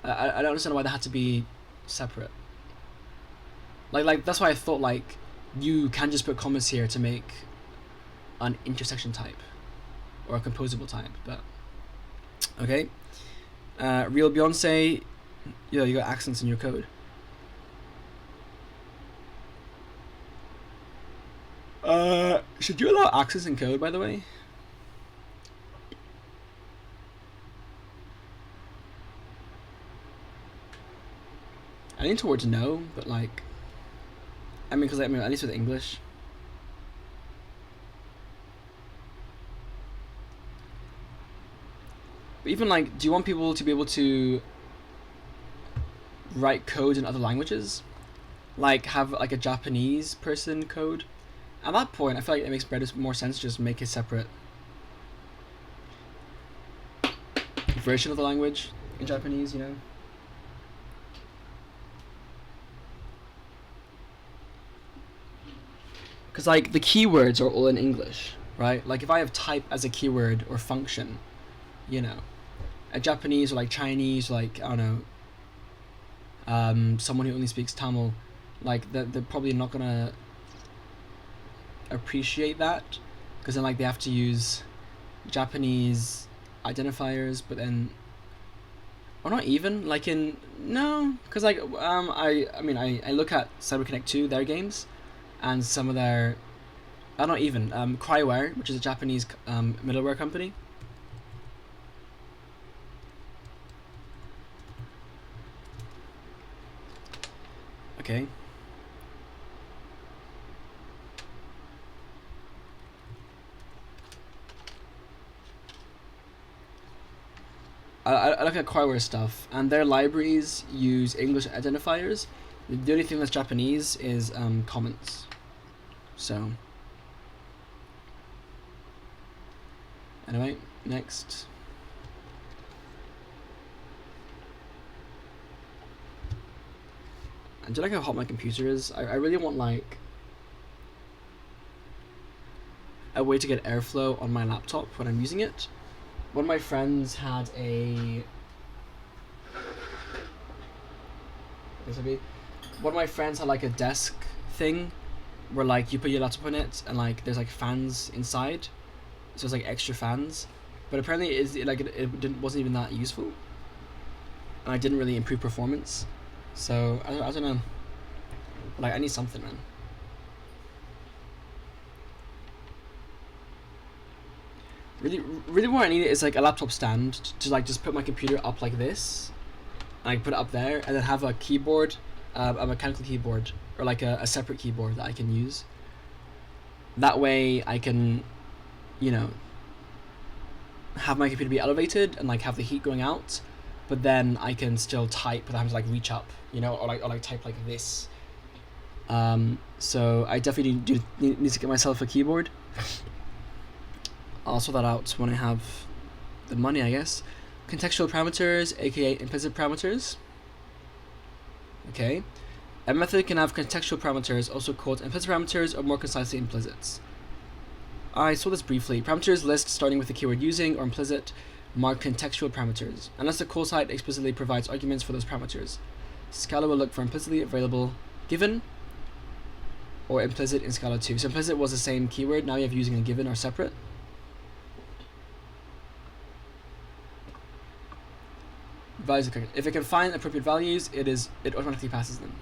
I don't understand why they had to be separate. Like that's why I thought like you can just put commas here to make an intersection type or a composable type, but okay. Real Beyonce, yeah, you got accents in your code. Should you allow accents in code, by the way? I lean towards no, but like, I mean, because at least with English. But even like, do you want people to be able to write code in other languages? Like have like a Japanese person code? At that point, I feel like it makes more sense to just make a separate version of the language in Japanese, you know? Because like the keywords are all in English, right? Like if I have type as a keyword or function, you know, a Japanese or like Chinese, or like I don't know, someone who only speaks Tamil, like they're probably not gonna appreciate that, because then like they have to use Japanese identifiers, but then or not even like in no, because like I look at CyberConnect 2, their games, and some of their not even Cryware, which is a Japanese middleware company. Okay. I look at Cryware stuff, and their libraries use English identifiers. The only thing that's Japanese is comments. So, anyway, next. And do you like how hot my computer is? I really want like a way to get airflow on my laptop when I'm using it. One of my friends had a one of my friends had like a desk thing where like you put your laptop on it and like there's like fans inside, so it's like extra fans, but apparently it wasn't even that useful, and I didn't really improve performance. So I don't know. Like I need something, man. Really what I need is like a laptop stand to like just put my computer up like this, and I put it up there, and then have a keyboard, a mechanical keyboard, or like a separate keyboard that I can use. That way I can, you know, have my computer be elevated and like have the heat going out, but then I can still type without having to like reach up, you know, or like type like this. So I definitely need to get myself a keyboard. I'll sort that out when I have the money, I guess. Contextual parameters, aka implicit parameters. Okay. A method can have contextual parameters, also called implicit parameters, or more concisely implicits. I saw this briefly. Parameters list starting with the keyword using or implicit mark contextual parameters, unless the call site explicitly provides arguments for those parameters. Scala will look for implicitly available given or implicit in Scala 2. So implicit was the same keyword, now you have using and given are separate. Values are if it can find appropriate values, it automatically passes them.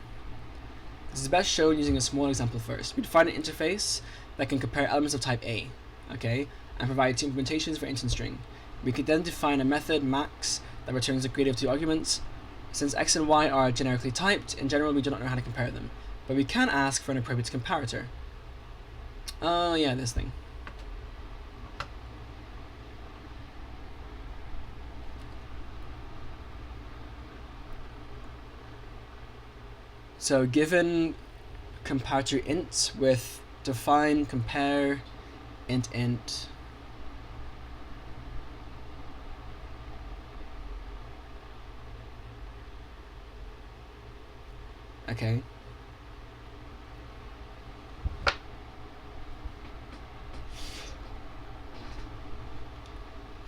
This is best shown using a small example first. We define an interface that can compare elements of type A, okay, and provide two implementations for int and string. We could then define a method max that returns a gradient of two arguments. Since x and y are generically typed, in general we do not know how to compare them, but we can ask for an appropriate comparator. Oh yeah, this thing. So given comparator int with define compare int. Okay.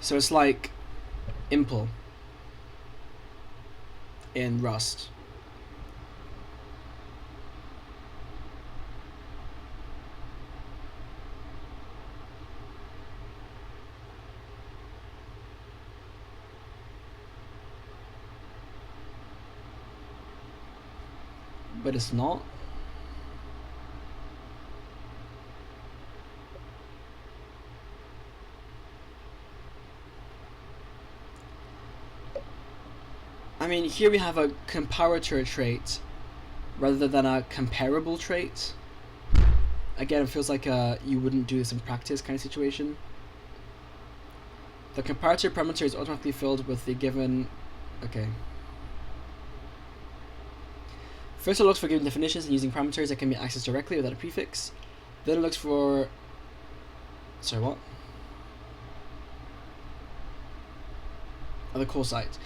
So it's like impl in Rust. But it's not. I mean, here we have a comparator trait rather than a comparable trait. Again, it feels like you wouldn't do this in practice kind of situation. The comparator parameter is automatically filled with the given. Okay. First it looks for given definitions and using parameters that can be accessed directly without a prefix. Then it looks for... Sorry, what? Oh, the call site.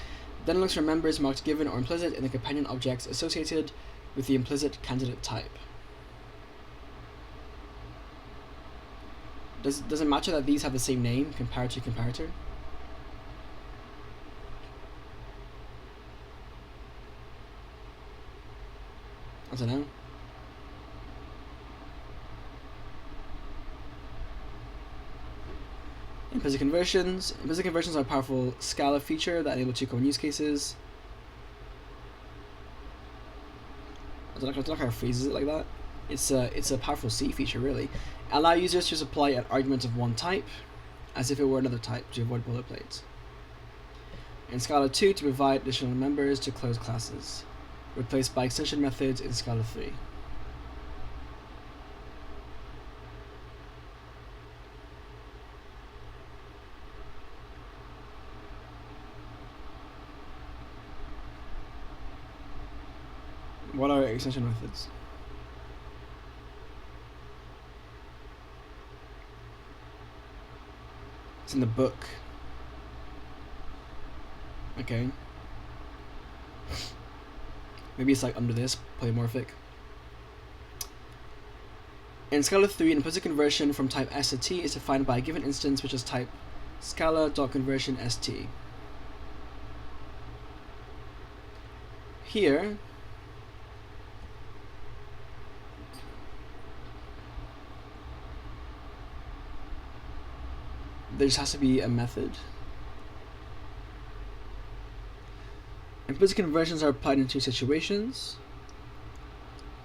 Then it looks for members marked given or implicit in the companion objects associated with the implicit candidate type. Does it matter that these have the same name, comparator? I don't know. Implicit conversions. Implicit conversions are a powerful Scala feature that enable two common use cases. I don't know how to phrase it like that. It's a powerful C feature, really. Allow users to supply an argument of one type, as if it were another type, to avoid boilerplates. In Scala 2, to provide additional members to closed classes, replaced by extension methods in Scala 3. What are extension methods? It's in the book. Okay. Maybe it's like under this, polymorphic. In Scala 3, an implicit conversion from type S to T is defined by a given instance which is type Scala.conversion_st. Here, there just has to be a method. Implicit conversions are applied in two situations.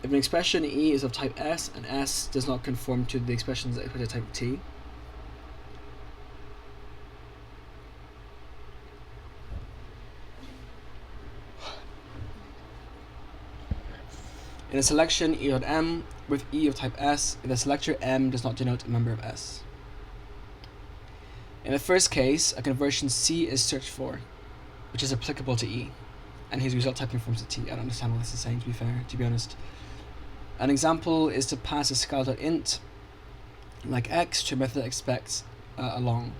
If an expression E is of type S and S does not conform to the expressions of type T. In a selection E dot M with E of type S, if the selector M does not denote a member of S. In the first case, a conversion C is searched for, which is applicable to E, and his result type conforms to T. I don't understand what this is saying, to be honest. An example is to pass a Scala.int like X to a method that expects a long.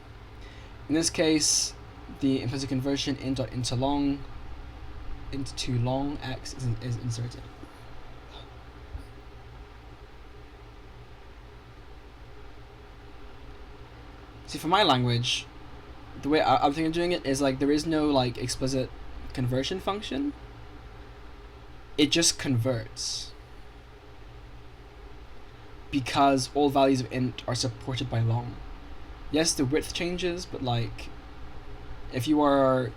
In this case, the implicit conversion int.into long into long X is inserted. See, for my language, the way I'm thinking of doing it is like there is no like explicit conversion function. It just converts. Because all values of int are supported by long. Yes, the width changes, but like if you are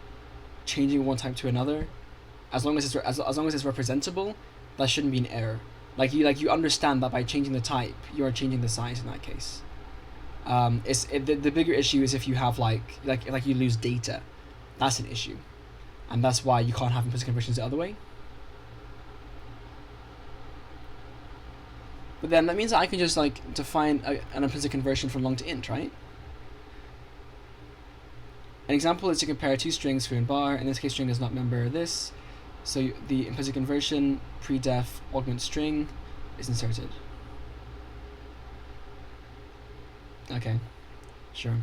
changing one type to another, as long as it's representable, that shouldn't be an error. Like you understand that by changing the type, you are changing the size in that case. The bigger issue is if you have like you lose data, that's an issue, and that's why you can't have implicit conversions the other way. But then that means that I can just like define an implicit conversion from long to int, right? An example is to compare two strings, foo and bar. In this case, string does not member this, so the implicit conversion pre-def augment string is inserted. Okay, sure.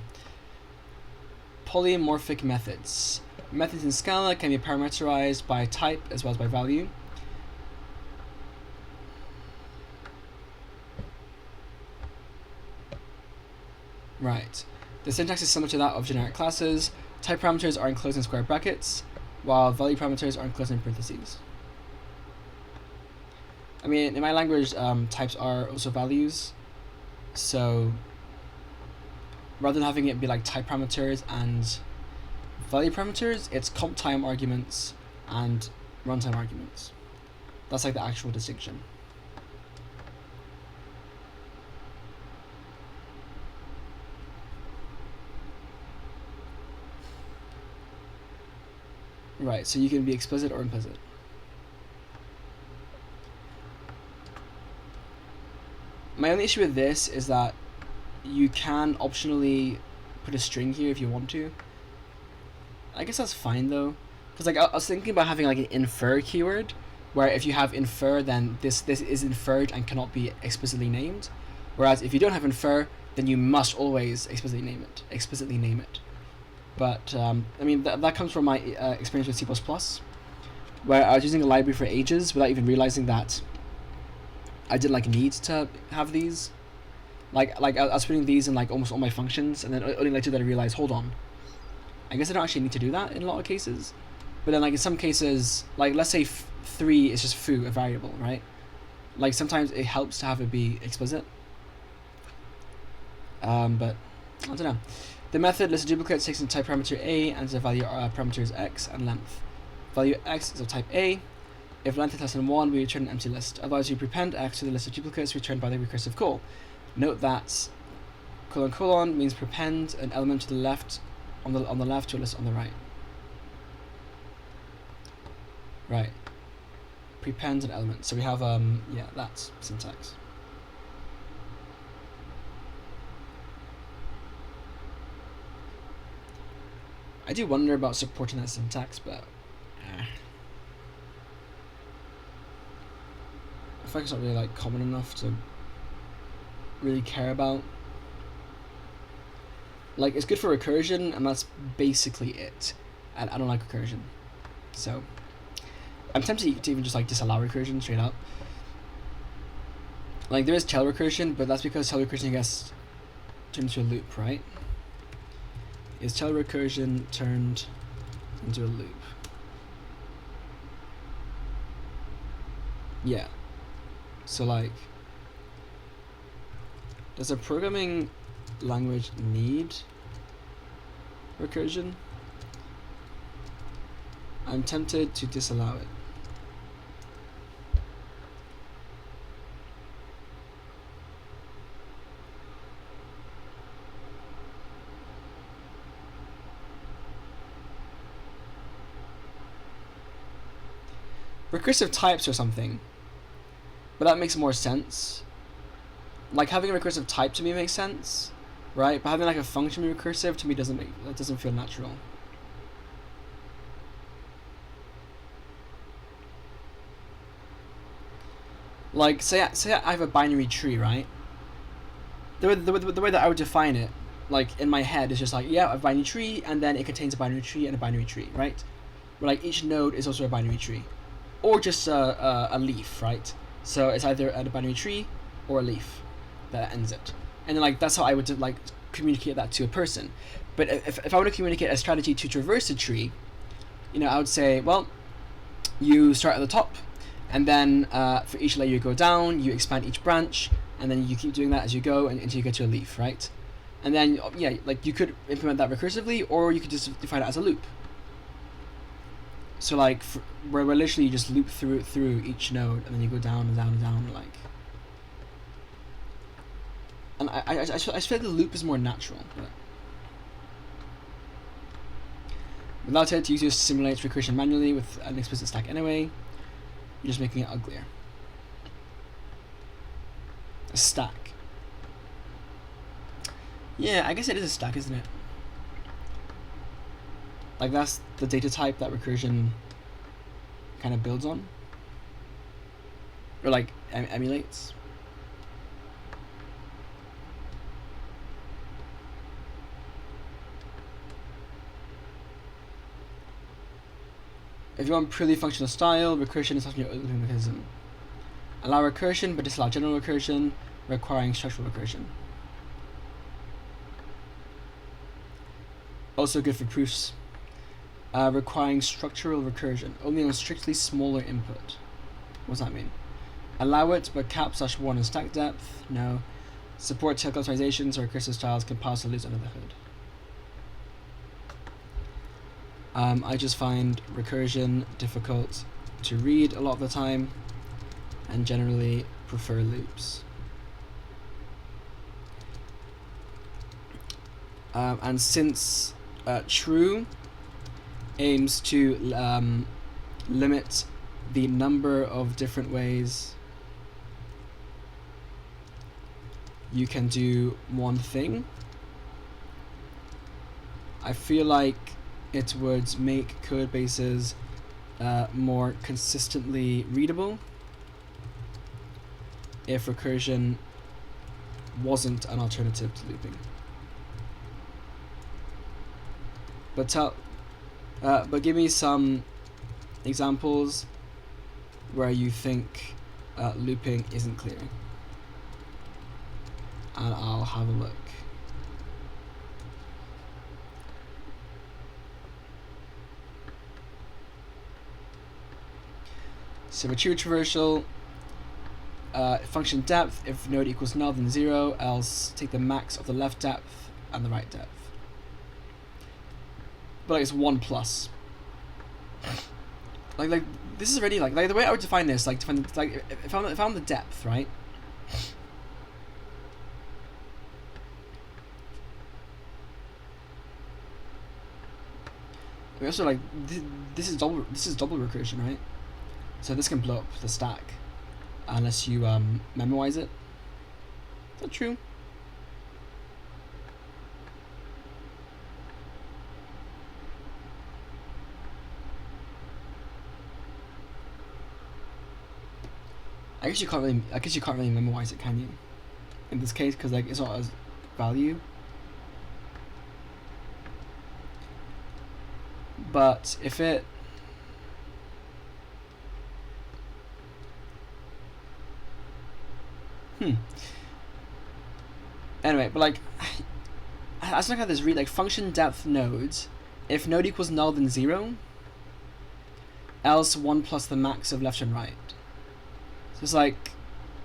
Polymorphic methods. Methods in Scala can be parameterized by type as well as by value. Right. The syntax is similar to that of generic classes. Type parameters are enclosed in square brackets, while value parameters are enclosed in parentheses. I mean, in my language, types are also values, so rather than having it be like type parameters and value parameters, it's comp time arguments and runtime arguments. That's like the actual distinction. Right, so you can be explicit or implicit. My only issue with this is that you can optionally put a string here if you want to. I guess that's fine though, because like I was thinking about having like an infer keyword, where if you have infer, then this is inferred and cannot be explicitly named. Whereas if you don't have infer, then you must always explicitly name it. But I mean that comes from my experience with C++, where I was using a library for ages without even realizing that I didn't like need to have these. Like I was putting these in like almost all my functions, and then only later that I realized, hold on, I guess I don't actually need to do that in a lot of cases. But then like in some cases, like let's say 3 is just foo, a variable, right? Like sometimes it helps to have it be explicit. But I don't know. The method list of duplicates takes in type parameter A and the value parameters x and length. Value x is of type A. If length is less than 1, we return an empty list. Otherwise, we prepend x to the list of duplicates returned by the recursive call. Note that : means prepend an element to the left on the left to a list on the right. Right. Prepend an element. So we have yeah, that's syntax. I do wonder about supporting that syntax, but I feel like it's not really like common enough to really care about. Like it's good for recursion, and that's basically it. And I don't like recursion, so I'm tempted to even just like disallow recursion straight up. Like there is tail recursion, but that's because tail recursion gets turned into a loop, right? Is tail recursion turned into a loop? Yeah. So like, does a programming language need recursion. I'm tempted to disallow it. Recursive types or something, but that makes more sense. Like having a recursive type to me makes sense, right? But having like a function be recursive to me doesn't feel natural. Like say I have a binary tree, right? The way that I would define it, like in my head, is just like, yeah, a binary tree, and then it contains a binary tree and a binary tree, right? But like each node is also a binary tree, or just a leaf, right? So it's either a binary tree or a leaf that ends it, and then like that's how I would like communicate that to a person. But if I want to communicate a strategy to traverse a tree, you know, I would say, well, you start at the top, and then for each layer you go down, you expand each branch, and then you keep doing that as you go until you get to a leaf, right? And then yeah, like you could implement that recursively, or you could just define it as a loop. So like where literally you just loop through each node, and then you go down and down and down, like. And I feel like the loop is more natural. But without it, you just simulate recursion manually with an explicit stack anyway. You're just making it uglier. A stack. Yeah, I guess it is a stack, isn't it? Like that's the data type that recursion kind of builds on, or like emulates. If you want purely functional style, recursion is often your looping mechanism. Allow recursion, but disallow general recursion, requiring structural recursion. Also good for proofs. Requiring structural recursion, only on strictly smaller input. What does that mean? Allow it, but cap/1 in stack depth. No. Support tail optimizations or recursive styles can pass the loops under the hood. I just find recursion difficult to read a lot of the time, and generally prefer loops. And since true aims to limit the number of different ways you can do one thing, I feel like it would make code bases more consistently readable if recursion wasn't an alternative to looping. But give me some examples where you think looping isn't clear, and I'll have a look. So retrieve traversal, function depth, if node equals null then 0, else take the max of the left depth and the right depth. But like it's 1 plus. Like this is already like the way I would define this, like if I'm the depth, right? I mean, also like this is double recursion, right? So this can blow up the stack unless you memorize it. Is that true? I guess you can't really memorize it, can you? In this case, because like it's not as value. But if it anyway, but like I just like how this read, like function depth nodes, if node equals null then 0, else 1 plus the max of left and right. So it's like,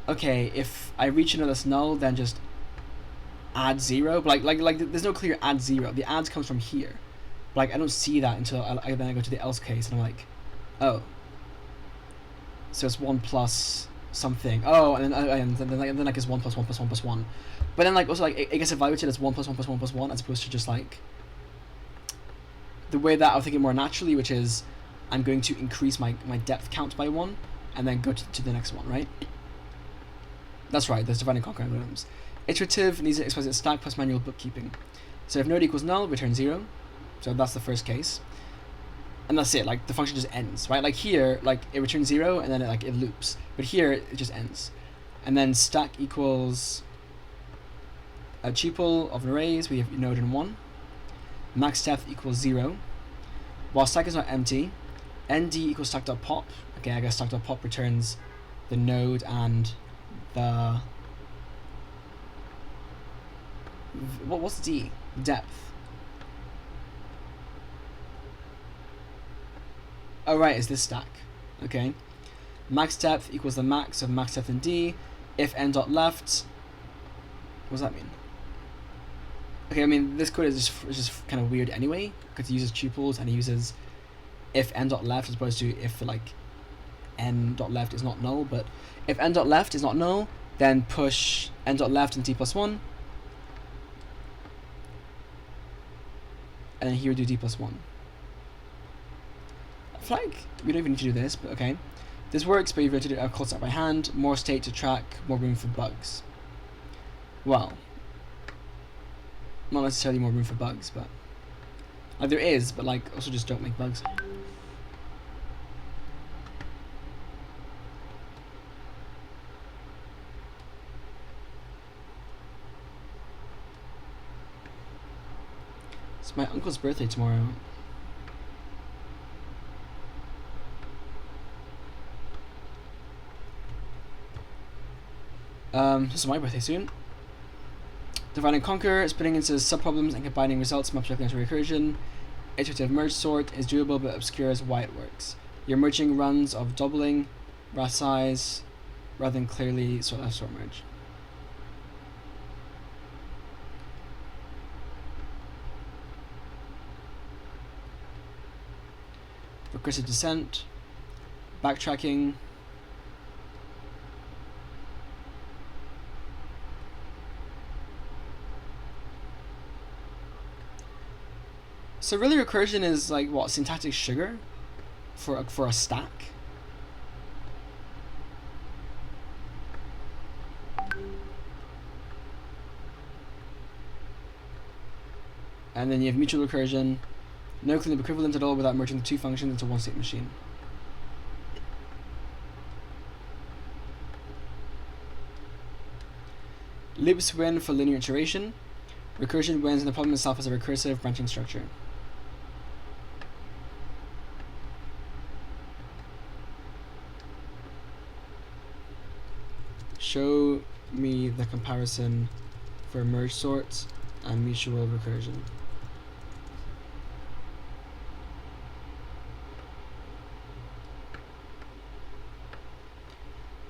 okay, if I reach a node that's null, then just add 0, but like there's no clear add 0. The adds comes from here, but like I don't see that until then I go to the else case and I'm like, oh, so it's 1 plus something. Oh, and then like it's 1 plus 1 plus 1 plus 1, but then like also like it gets evaluated as 1 plus 1 plus 1 plus 1 as opposed to just like the way that I'll think it more naturally, which is I'm going to increase my depth count by 1 and then go to the next one, right? That's right, there's divide and conquer algorithms. Iterative needs an explicit stack plus manual bookkeeping. So if node equals null, return 0. So that's the first case. And that's it, like the function just ends, right? Like here, like it returns 0 and then it loops. But here, it just ends. And then stack equals a tuple of arrays, we have node and 1. Max depth equals 0. While stack is not empty, nd equals stack.pop. Okay, I guess stack.pop returns the node and the what's d? Depth. Oh right, it's this stack. Okay. Max depth equals the max of max depth in d. If n.left, what does that mean? Okay, I mean this code is just kind of weird anyway, because it uses tuples and it uses if n.left as opposed to if like n.left is not null. But if n.left is not null, then push n.left in d plus 1, and then here we do d plus 1. I feel like we don't even need to do this, but okay. This works, but you've got to do a call start by hand, more state to track, more room for bugs. Well, not necessarily more room for bugs, but like there is, but like also just don't make bugs. It's my uncle's birthday tomorrow. This is my birthday soon. Divide and conquer, splitting into subproblems and combining results maps directly into recursion. Iterative merge sort is doable but obscures why it works. You're merging runs of doubling, size, rather than clearly sort merge. Recursive descent, backtracking. So really recursion is like what, syntactic sugar for a stack? And then you have mutual recursion, no clean equivalent at all without merging the two functions into one state machine. Loops win for linear iteration. Recursion wins and the problem itself is a recursive branching structure. Show me the comparison for merge sorts and mutual recursion.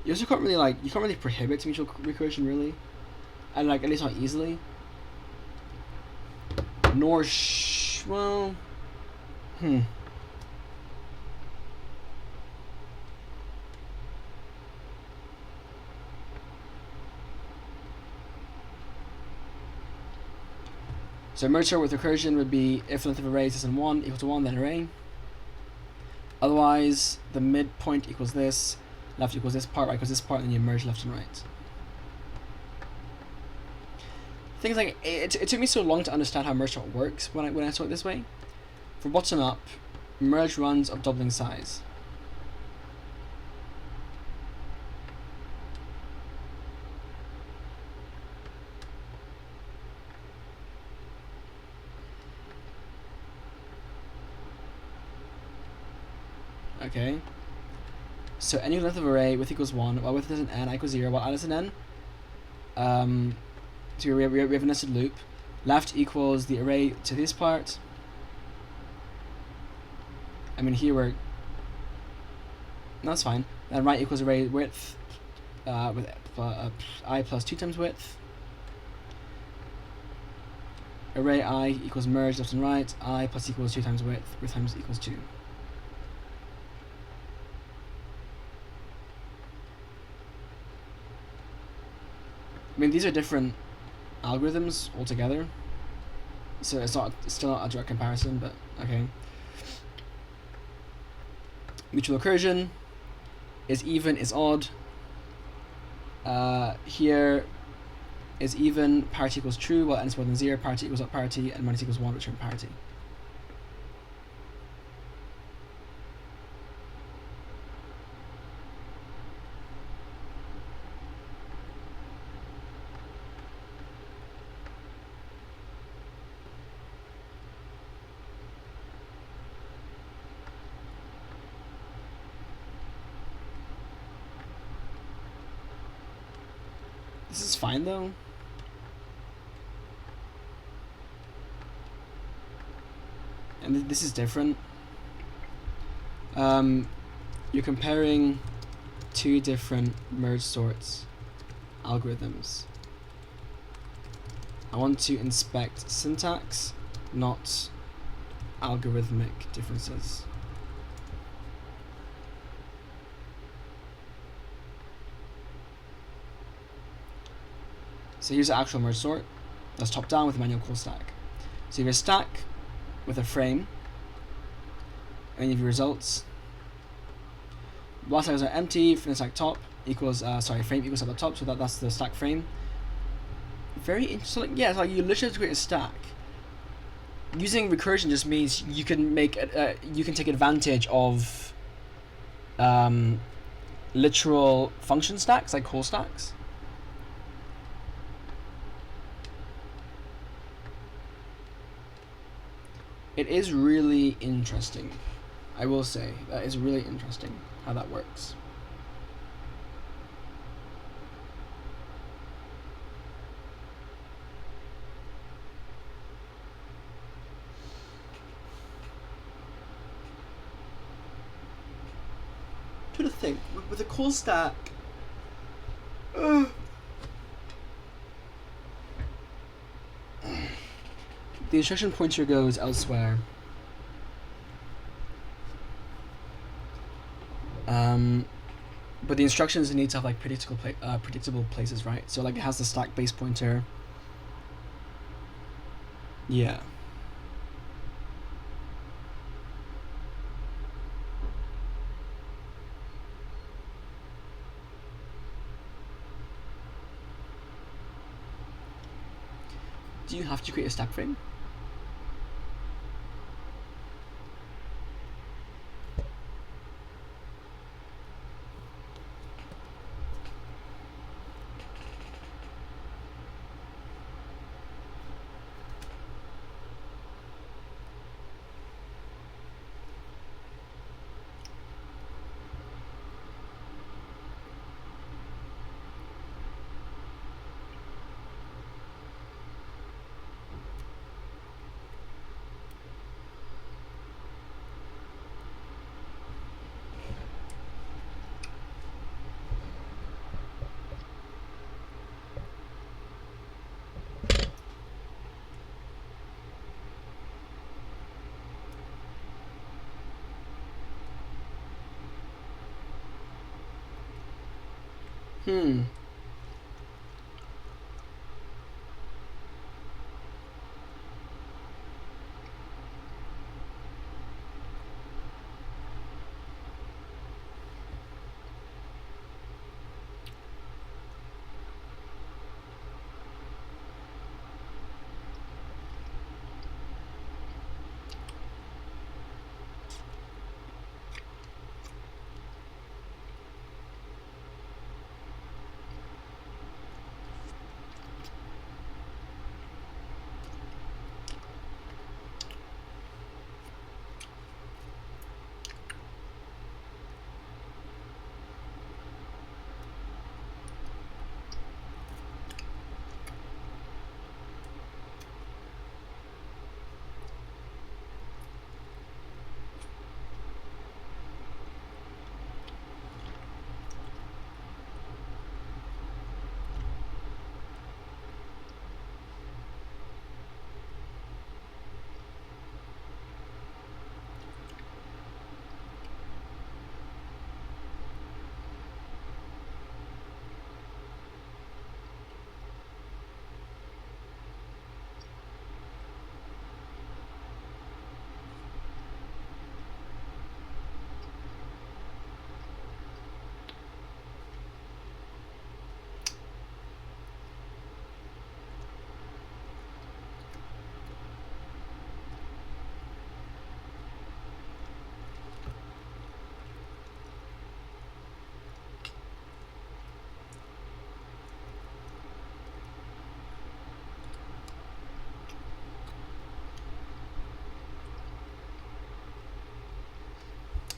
You also can't really prohibit mutual recursion really, and like at least not easily. Nor well, So merge sort with recursion would be if length of array is less than 1 equal to 1, then array. Otherwise, the midpoint equals this, left equals this part, right equals this part, and then you merge left and right. Things like it took me so long to understand how merge sort works when I saw it this way. For bottom up, merge runs of doubling size. Okay. So any length of array width equals 1, while width is an n, I equals 0, while I is an n. So we have a nested loop. Left equals the array to this part. I mean here we're... That's fine. Then right equals array width with I plus 2 times width. array I equals merge left and right, I plus equals 2 times width times equals 2. I mean, these are different algorithms altogether, so it's still not a direct comparison, but okay. Mutual recursion is even, is odd. Here is even, parity equals true, while n is more than 0, parity equals not parity, and minus equals 1, return parity. This is fine though. And this is different. You're comparing two different merge sorts algorithms. I want to inspect syntax, not algorithmic differences. So here's the actual merge sort. That's top down with a manual call stack. So you have a stack with a frame, and you have your results. While stacks are empty, from the stack top equals frame equals at the top, so that's the stack frame. Very interesting. Yeah, it's like you literally have to create a stack. Using recursion just means you can make you can take advantage of literal function stacks like call stacks. It is really interesting. I will say that is really interesting how that works. To think with a call stack. The instruction pointer goes elsewhere. But the instructions need to have like predictable places, right? So like it has the stack base pointer. Yeah. Do you have to create a stack frame?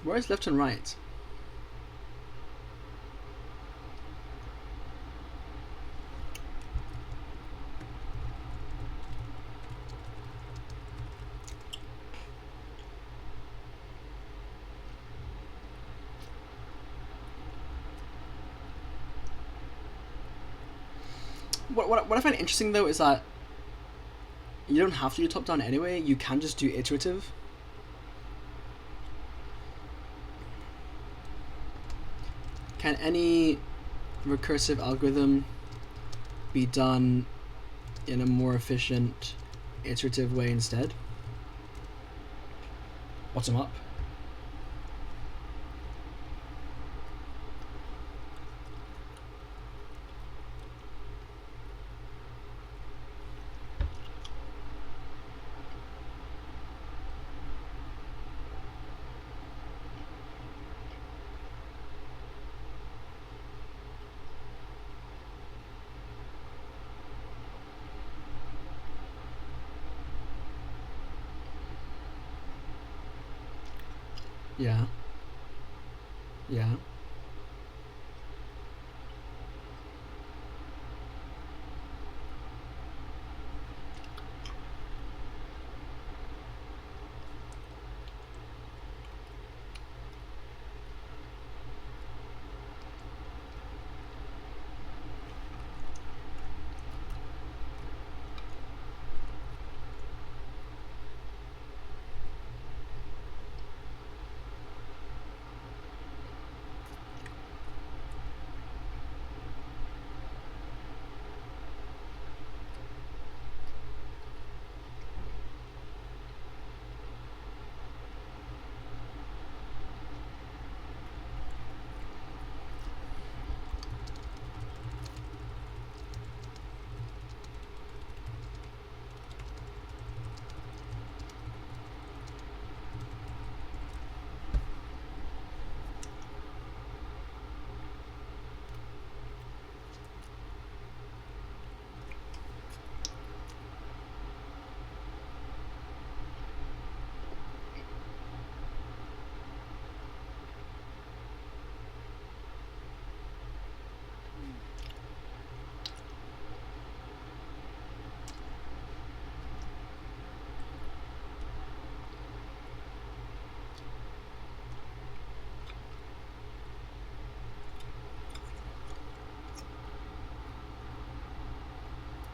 Where is left and right? What I find interesting though is that you don't have to do top down anyway. You can just do iterative. Can any recursive algorithm be done in a more efficient iterative way instead? Bottom up. Yeah. Yeah.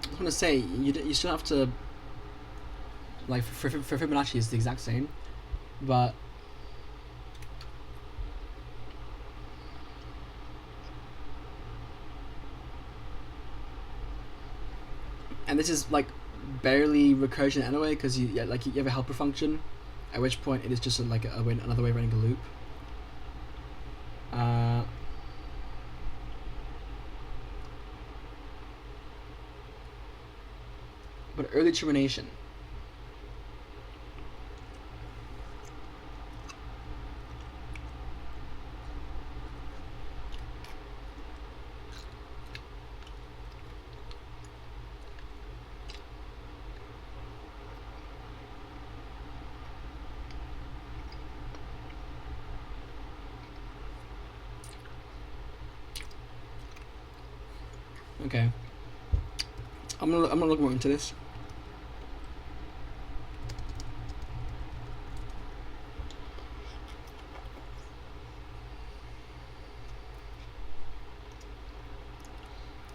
I was gonna say you still have to, like, for Fibonacci it's the exact same, but and this is like barely recursion anyway because you have a helper function, at which point it is just like another way of running a loop. But early termination. Okay. I'm gonna look more into this.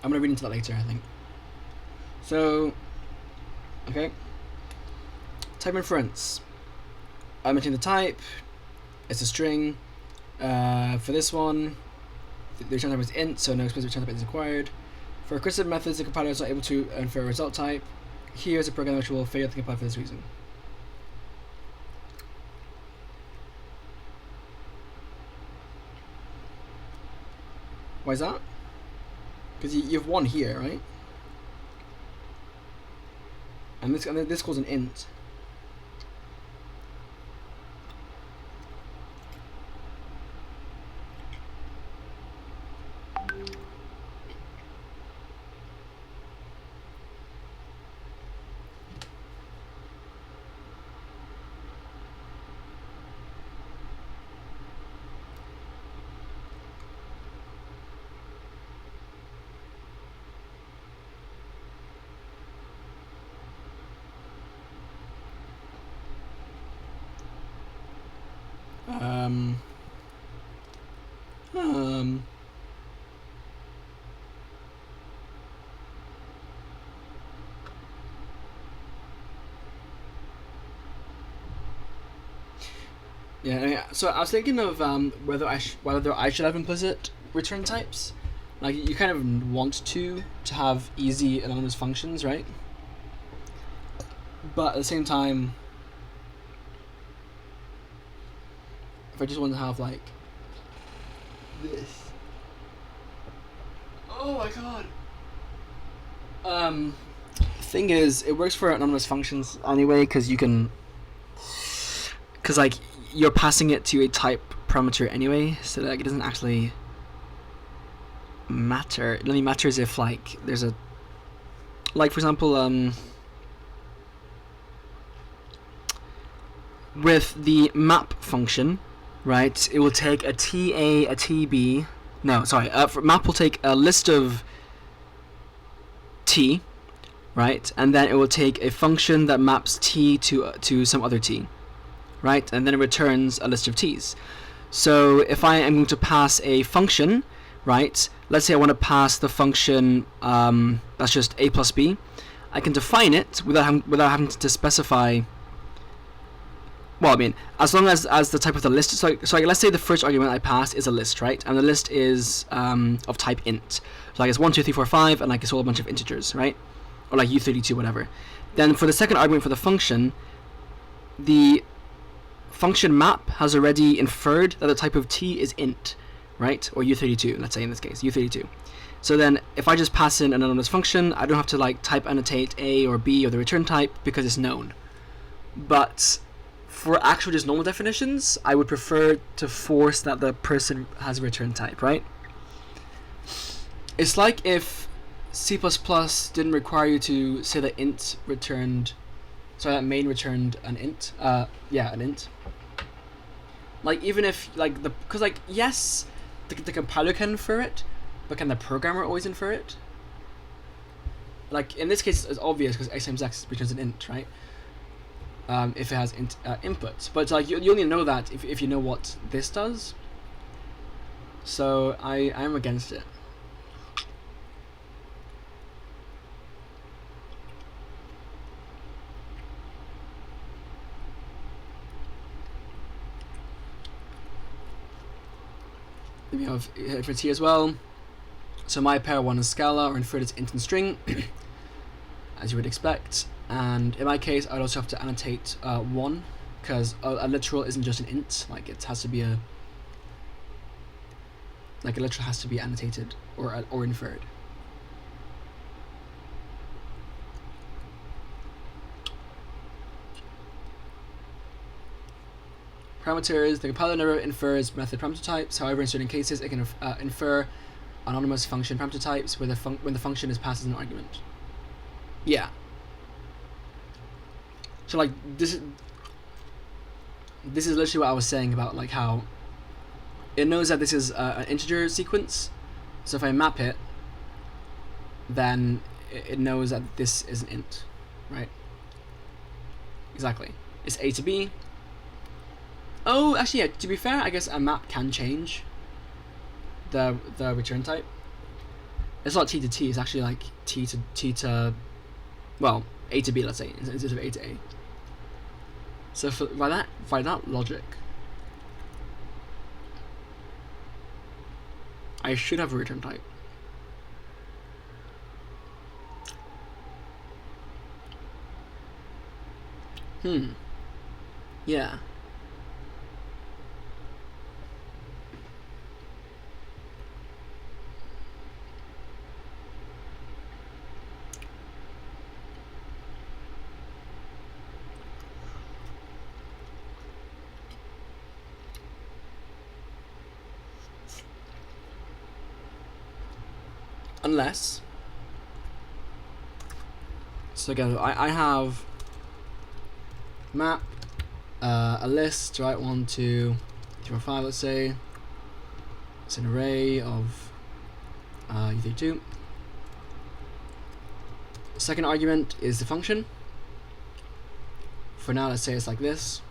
I'm gonna read into that later, I think. So, okay. Type inference. I'm entering the type. It's a string. For this one, the return type is int, so no explicit return type is required. For recursive methods, the compiler is not able to infer a result type. Here is a program which will fail to compile for this reason. Why is that? Because you have one here, right? And this calls an int. Um, um, yeah. So I was thinking of whether I should have implicit return types. Like you kind of want to have easy anonymous functions, right? But at the same time, if I just want to have like this. Oh my god. Thing is, it works for anonymous functions anyway, because you can, because like you're passing it to a type parameter anyway, so like it doesn't actually matter. It only matters if like there's a, like for example, with the map function, right? It will take a TA, a TB. No, sorry. Map will take a list of T, right? And then it will take a function that maps T to some other T, right? And then it returns a list of T's. So if I am going to pass a function, right? Let's say I want to pass the function that's just a plus b. I can define it without having to specify. Well, I mean, as long as the type of the list. So let's say the first argument I pass is a list, right? And the list is of type int. So like it's 1, 2, 3, 4, 5, and like it's all a bunch of integers, right? Or like u32, whatever. Then for the second argument for the function, the function map has already inferred that the type of t is int, right? Or u32, let's say in this case, u32. So then if I just pass in an anonymous function, I don't have to like type annotate a or b or the return type because it's known. But for actual just normal definitions, I would prefer to force that the person has a return type, right? It's like if C++ didn't require you to say that int returned, sorry, that main returned an int. Yeah, an int. Like even if like because like yes, the compiler can infer it, but can the programmer always infer it? Like in this case, it's obvious because x times x returns an int, right? If it has inputs, but like you only know that if you know what this does. So I'm against it. We have inference here as well. So my pair 1 is Scala, or inferred as int and string, as you would expect. And in my case, I'd also have to annotate 1, because a literal isn't just an int. Like it has to be a literal has to be annotated or inferred. Parameters: the compiler never infers method parameter types. However, in certain cases, it can infer anonymous function parameter types when the function is passed as an argument. Yeah. So like this is literally what I was saying about like how it knows that this is an integer sequence. So if I map it, then it knows that this is an int, right? Exactly. It's a to b. Oh, actually, yeah. To be fair, I guess a map can change the return type. It's not t to t. It's actually like t to well, a to b. Let's say instead of a to a. So by that logic, I should have a return type. Yeah. Unless, so again, I have map a list, right? 1, 2, 3, 4, 5. Let's say it's an array of u32. Second argument is the function. For now, let's say it's like this.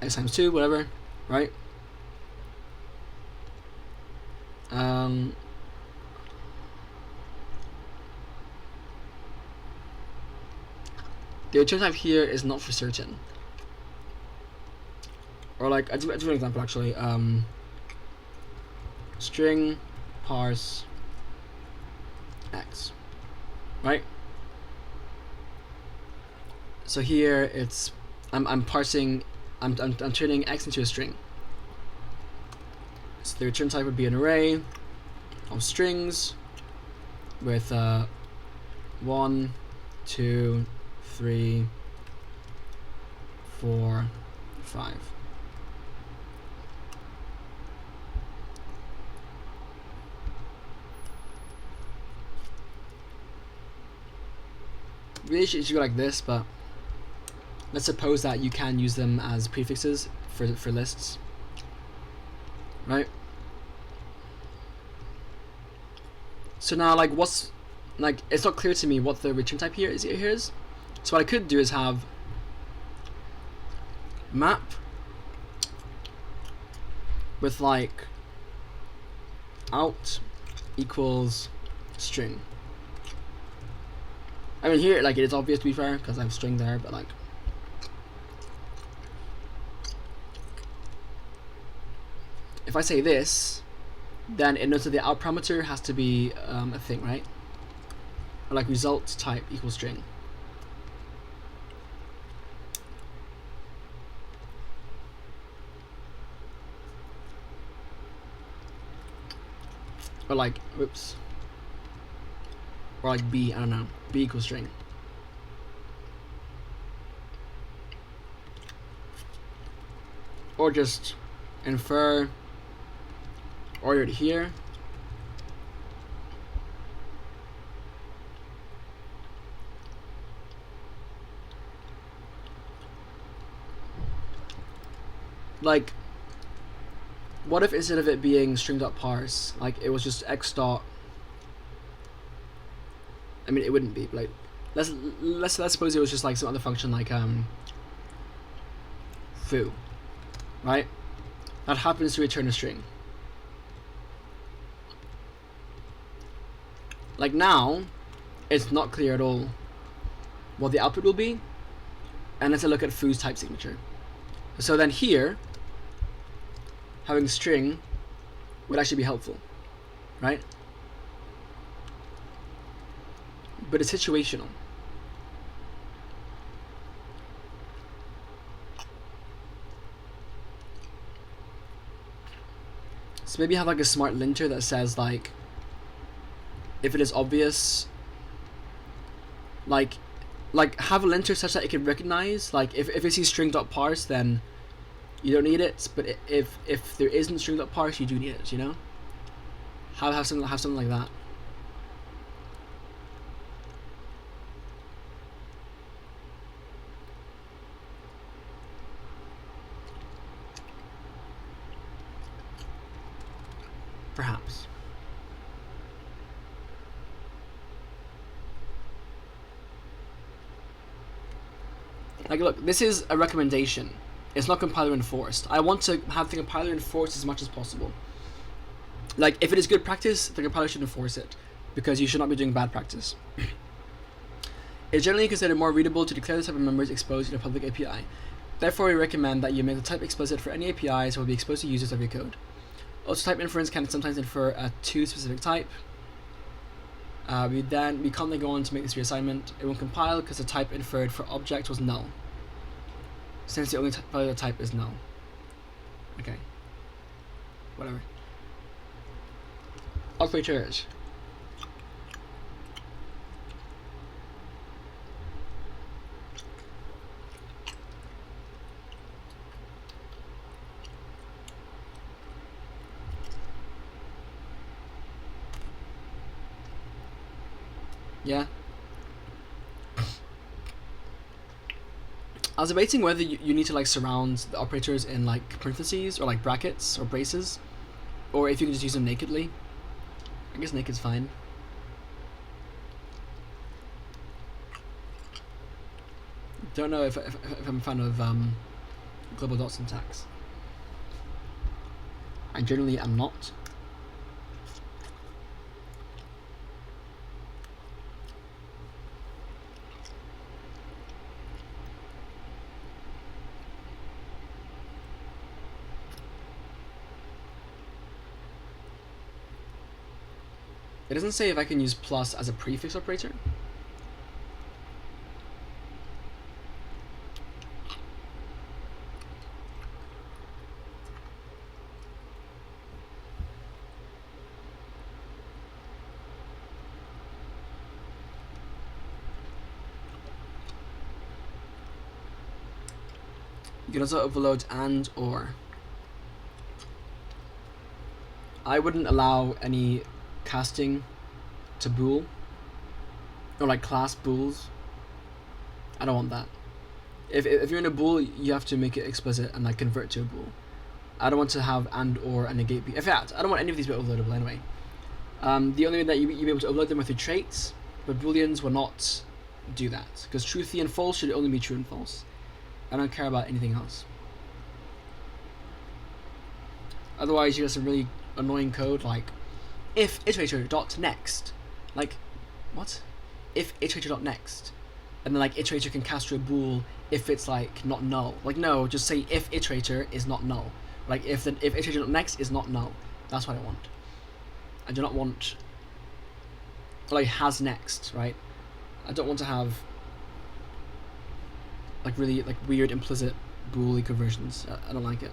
x times 2, whatever, right? The return type here is not for certain. Or like, I'll do an example actually. String parse x, right? So here it's I'm parsing, I'm turning x into a string. So the return type would be an array of strings with 1, 2, 3, 4, 5. Really should go like this, but let's suppose that you can use them as prefixes for lists, right? So now, like, what's, like, it's not clear to me what the return type here is. So what I could do is have map with like out equals string. I mean, here, like, it's obvious to be fair because I have string there, but like, if I say this, then it knows that the out parameter has to be a thing, right? Or like result type equals string. Or like, whoops. Or like b, I don't know, b equals string. Or just infer ordered here. Like, what if instead of it being string.parse, like it was just x dot, I mean, it wouldn't be, but like, let's suppose it was just like some other function like foo, right? That happens to return a string. Like now, it's not clear at all what the output will be, and let's look at foo's type signature. So then here, having string would actually be helpful, right? But it's situational. So maybe have like a smart linter that says like, if it is obvious, like have a linter such that it can recognize, like if it sees string.parse, then you don't need it, but if there isn't string.parse, you do need it, you know? Have something like that. Perhaps. Like, look, this is a recommendation. It's not compiler enforced. I want to have the compiler enforced as much as possible. Like, if it is good practice, the compiler should enforce it, because you should not be doing bad practice. It's generally considered more readable to declare the type of members exposed in a public API. Therefore, we recommend that you make the type explicit for any APIs that will be exposed to users of your code. Also, type inference can sometimes infer a to specific type. We commonly go on to make this reassignment. It won't compile because the type inferred for object was null, since the only value of the type is null. Okay. Whatever. Operators. Yeah. I was debating whether you need to like surround the operators in like parentheses or like brackets or braces, or if you can just use them nakedly. I guess naked's fine. Don't know if I'm a fan of global dot syntax. I generally am not. It doesn't say if I can use plus as a prefix operator. You can also overload and or. I wouldn't allow any casting to bool, or like class bools. I don't want that. If you're in a bool, you have to make it explicit and like convert to a bool. I don't want to have and or and negate be. In fact, I don't want any of these to be overloadable anyway. The only way that you'll be able to overload them are through traits, but booleans will not do that, because truthy and false should only be true and false. I don't care about anything else. Otherwise, you get some really annoying code like if iterator.next. Like, what? If iterator.next. And then like iterator can cast to a bool if it's like not null. Like, no, just say if iterator is not null. Like if iterator.next is not null. That's what I want. I do not want like has next, right? I don't want to have like really like weird implicit booly conversions. I don't like it.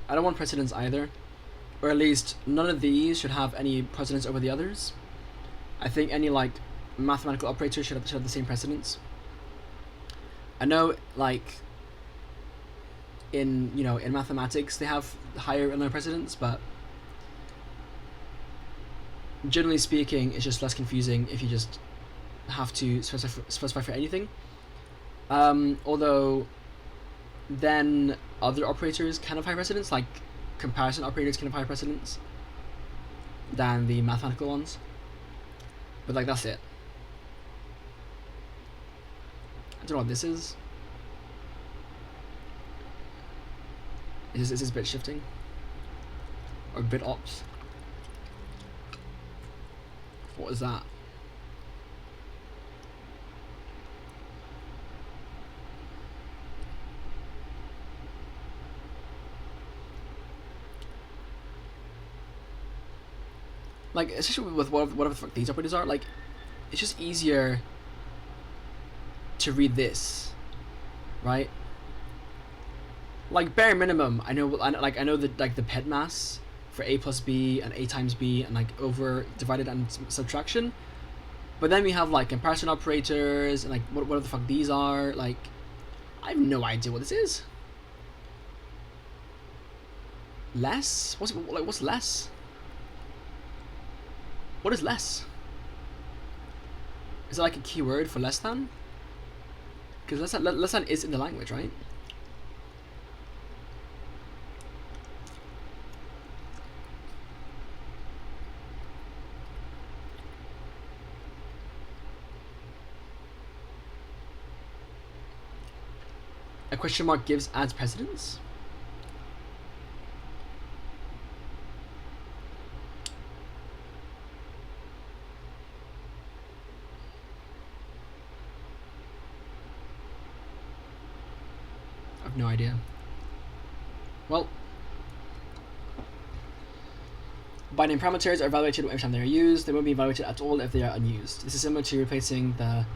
I don't want precedence either, or at least none of these should have any precedence over the others. I think any like mathematical operator should have the same precedence. I know like in in mathematics they have higher and lower precedence, but generally speaking it's just less confusing if you just have to specify for anything. Although then other operators can have high precedence, like comparison operators can have high precedence than the mathematical ones. But like that's it. I don't know what this is. Is this bit shifting? Or bit ops? What is that? Like, especially with whatever the fuck these operators are, like, it's just easier to read this, right? Like, bare minimum, I know that like the ped mass for a plus b and a times b and like over divided and subtraction, but then we have like comparison operators and like whatever the fuck these are. Like, I have no idea what this is. Less? What's less? What is less? Is it like a keyword for less than? Because less than is in the language, right? A question mark adds precedence? No idea. Well, binary parameters are evaluated every time they are used. They won't be evaluated at all if they are unused. This is similar to replacing the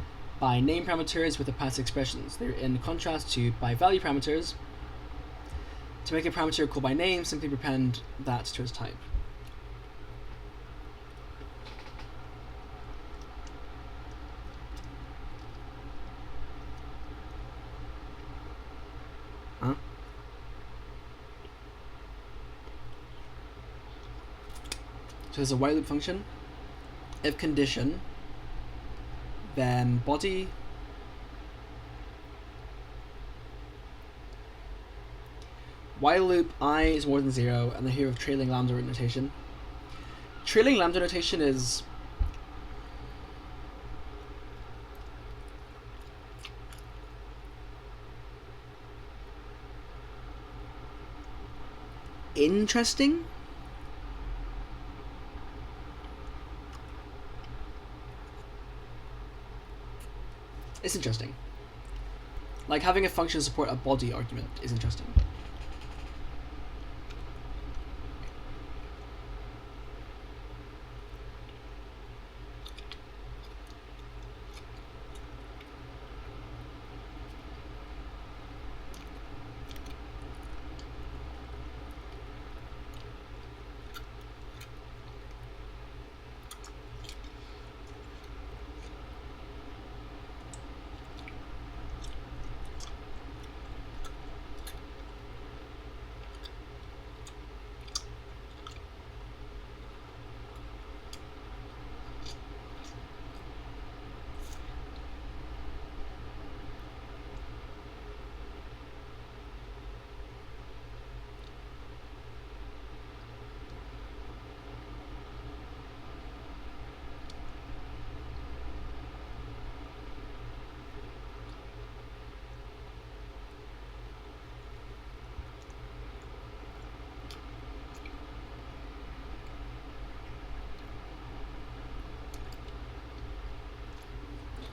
by name parameters with the past expressions. They're in contrast to by value parameters. To make a parameter called by name, simply prepend that to its type. Huh? So there's a while loop function. If condition, then body while loop I is more than 0, and then here with trailing lambda notation. Trailing lambda notation is interesting. It's interesting. Like having a function support a body argument is interesting.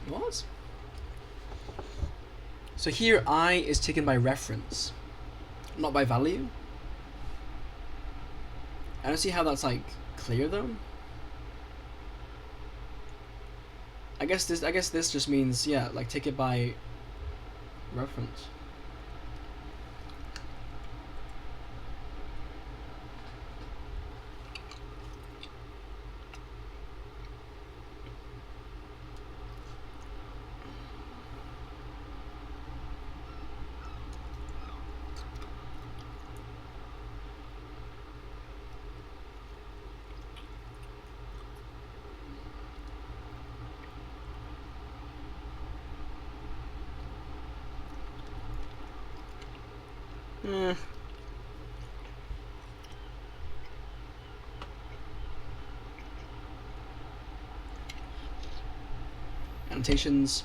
What? So here I is taken by reference, not by value. I don't see how that's like clear though. I guess this just means, yeah, like take it by reference. Annotations.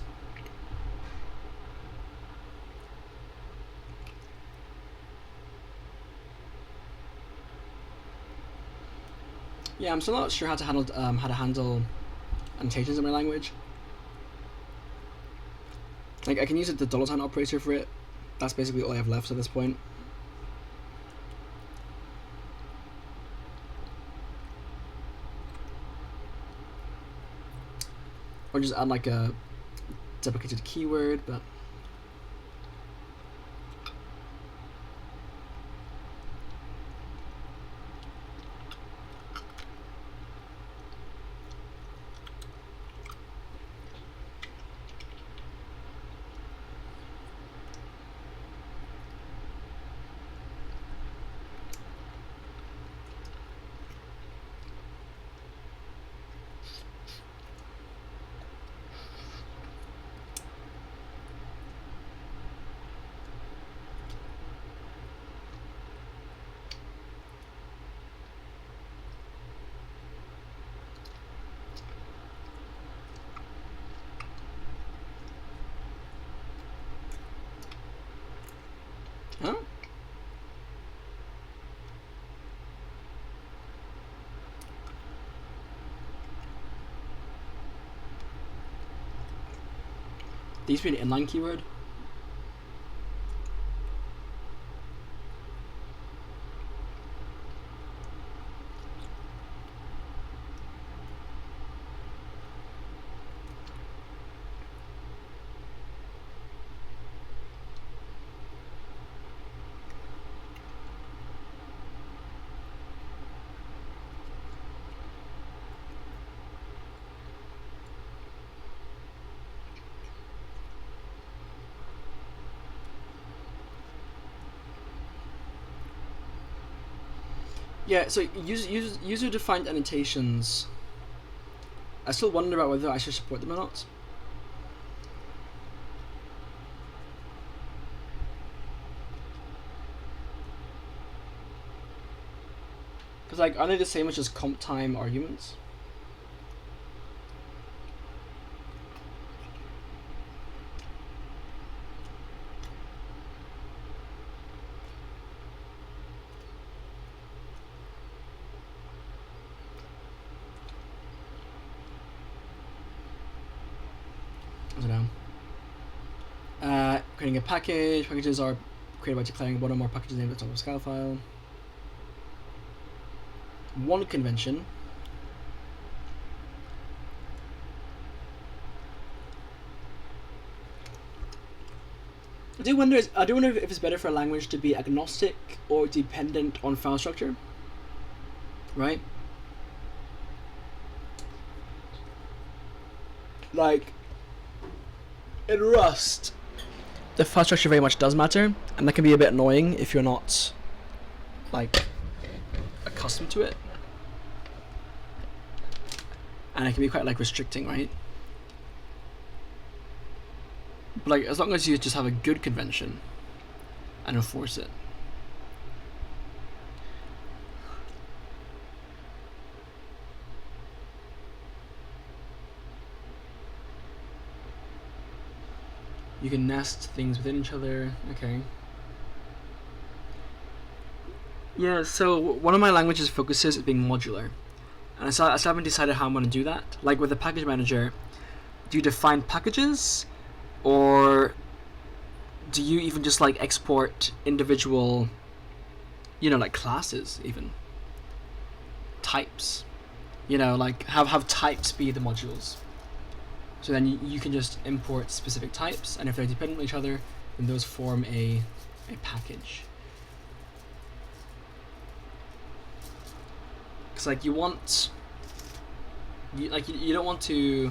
Yeah, I'm still not sure how to handle annotations in my language. Like I can use the dollar sign operator for it. That's basically all I have left at this point. Or just add like a deprecated keyword, but huh? These be an inline keyword. Yeah, so user-defined annotations, I still wonder about whether I should support them or not. Because, like, are they the same as just comp time arguments? I don't know. Creating a package. Packages are created by declaring one or more packages named at the top of a Scala file. One convention. I do wonder if it's better for a language to be agnostic or dependent on file structure. Right? Like, in Rust, the file structure very much does matter, and that can be a bit annoying if you're not, like, accustomed to it. And it can be quite, like, restricting, right? But, like, as long as you just have a good convention and enforce it. You can nest things within each other. Okay. Yeah, so one of my language's focuses is being modular. And I still haven't decided how I'm going to do that. Like with the package manager, do you define packages? Or do you even just like export individual, like classes even? Types. Like have types be the modules. So then you can just import specific types, and if they're dependent on each other, then those form a package. Because like you don't want to.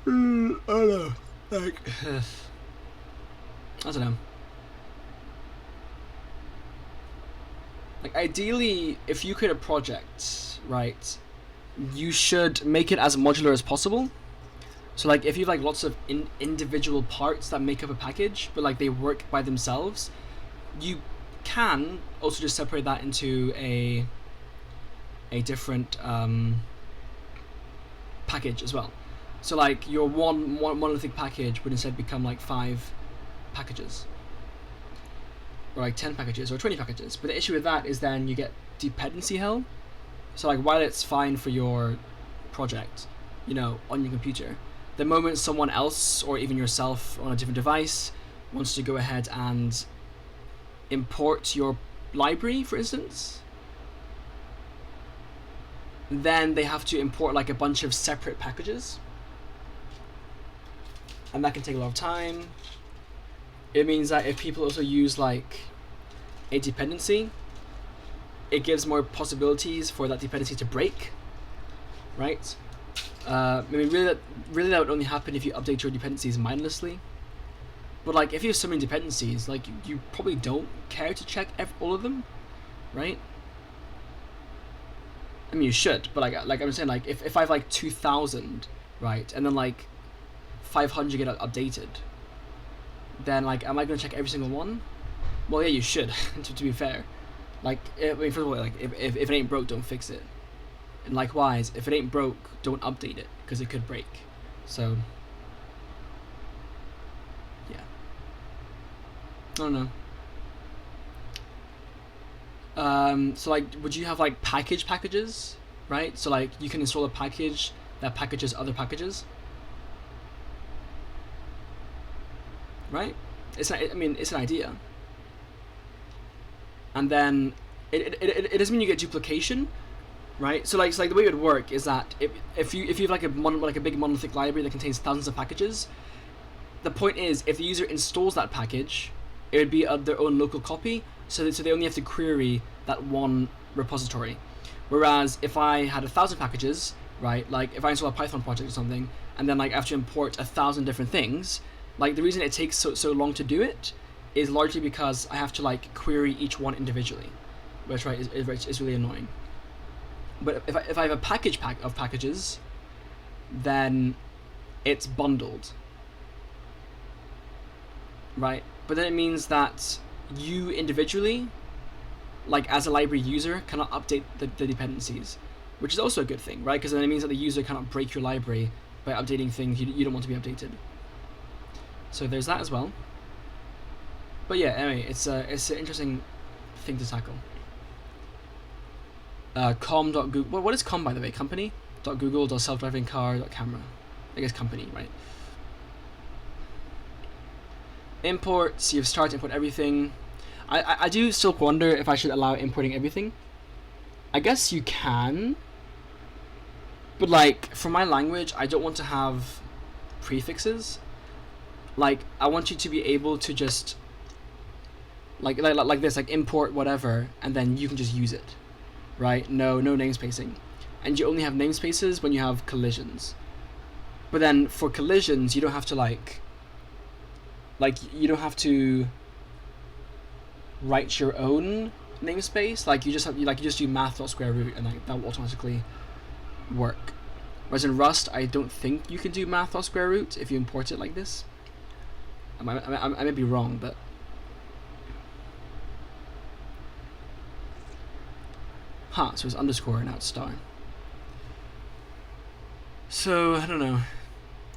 I don't know. Like I don't know. Like ideally, if you create a project, right, you should make it as modular as possible. So like if you have like lots of individual parts that make up a package, but like they work by themselves, you can also just separate that into a different package as well. So like your one monolithic package would instead become like 5 packages, or like 10 packages, or 20 packages. But the issue with that is then you get dependency hell. So like while it's fine for your project, on your computer, the moment someone else or even yourself on a different device wants to go ahead and import your library, for instance, then they have to import like a bunch of separate packages. And that can take a lot of time. It means that if people also use like a dependency, it gives more possibilities for that dependency to break, right? Really that would only happen if you update your dependencies mindlessly. But like if you have so many dependencies, like you probably don't care to check all of them, right? I mean you should, but like I'm saying, like if I have like 2,000, right, and then like 500 get updated, then like am I going to check every single one? Well, yeah, you should. to be fair, like first of all, like if it ain't broke, don't fix it, and likewise, if it ain't broke, don't update it because it could break. So yeah, I don't know. So like, would you have like packages, right? So like you can install a package that packages other packages. Right? It's an idea. And then it doesn't mean you get duplication, right? So like the way it would work is that if you have like a big monolithic library that contains thousands of packages, the point is if the user installs that package, it would be their own local copy, so they only have to query that one repository. Whereas if I had 1,000 packages, right, like if I install a Python project or something, and then like I have to import 1,000 different things, like the reason it takes so long to do it is largely because I have to like query each one individually, which right is really annoying. But if I have a package pack of packages, then it's bundled, right? But then it means that you individually, like as a library user, cannot update the dependencies, which is also a good thing, right? Because then it means that the user cannot break your library by updating things you don't want to be updated. So there's that as well. But yeah, anyway, it's an interesting thing to tackle. Com.google. What is com, by the way? Company? .google, .self-driving car, .camera. I guess company, right? Imports. You've started to import everything. I do still wonder if I should allow importing everything. I guess you can. But like, for my language, I don't want to have prefixes. Like, I want you to be able to just like this, like import whatever, and then you can just use it, right? No namespacing, and you only have namespaces when you have collisions. But then for collisions, you don't have to like you don't have to write your own namespace. Like you just have you just do math.square root, and like that will automatically work. Whereas in Rust, I don't think you can do math.square root if you import it like this. I may be wrong, but so it's underscore and now it's star. So I don't know.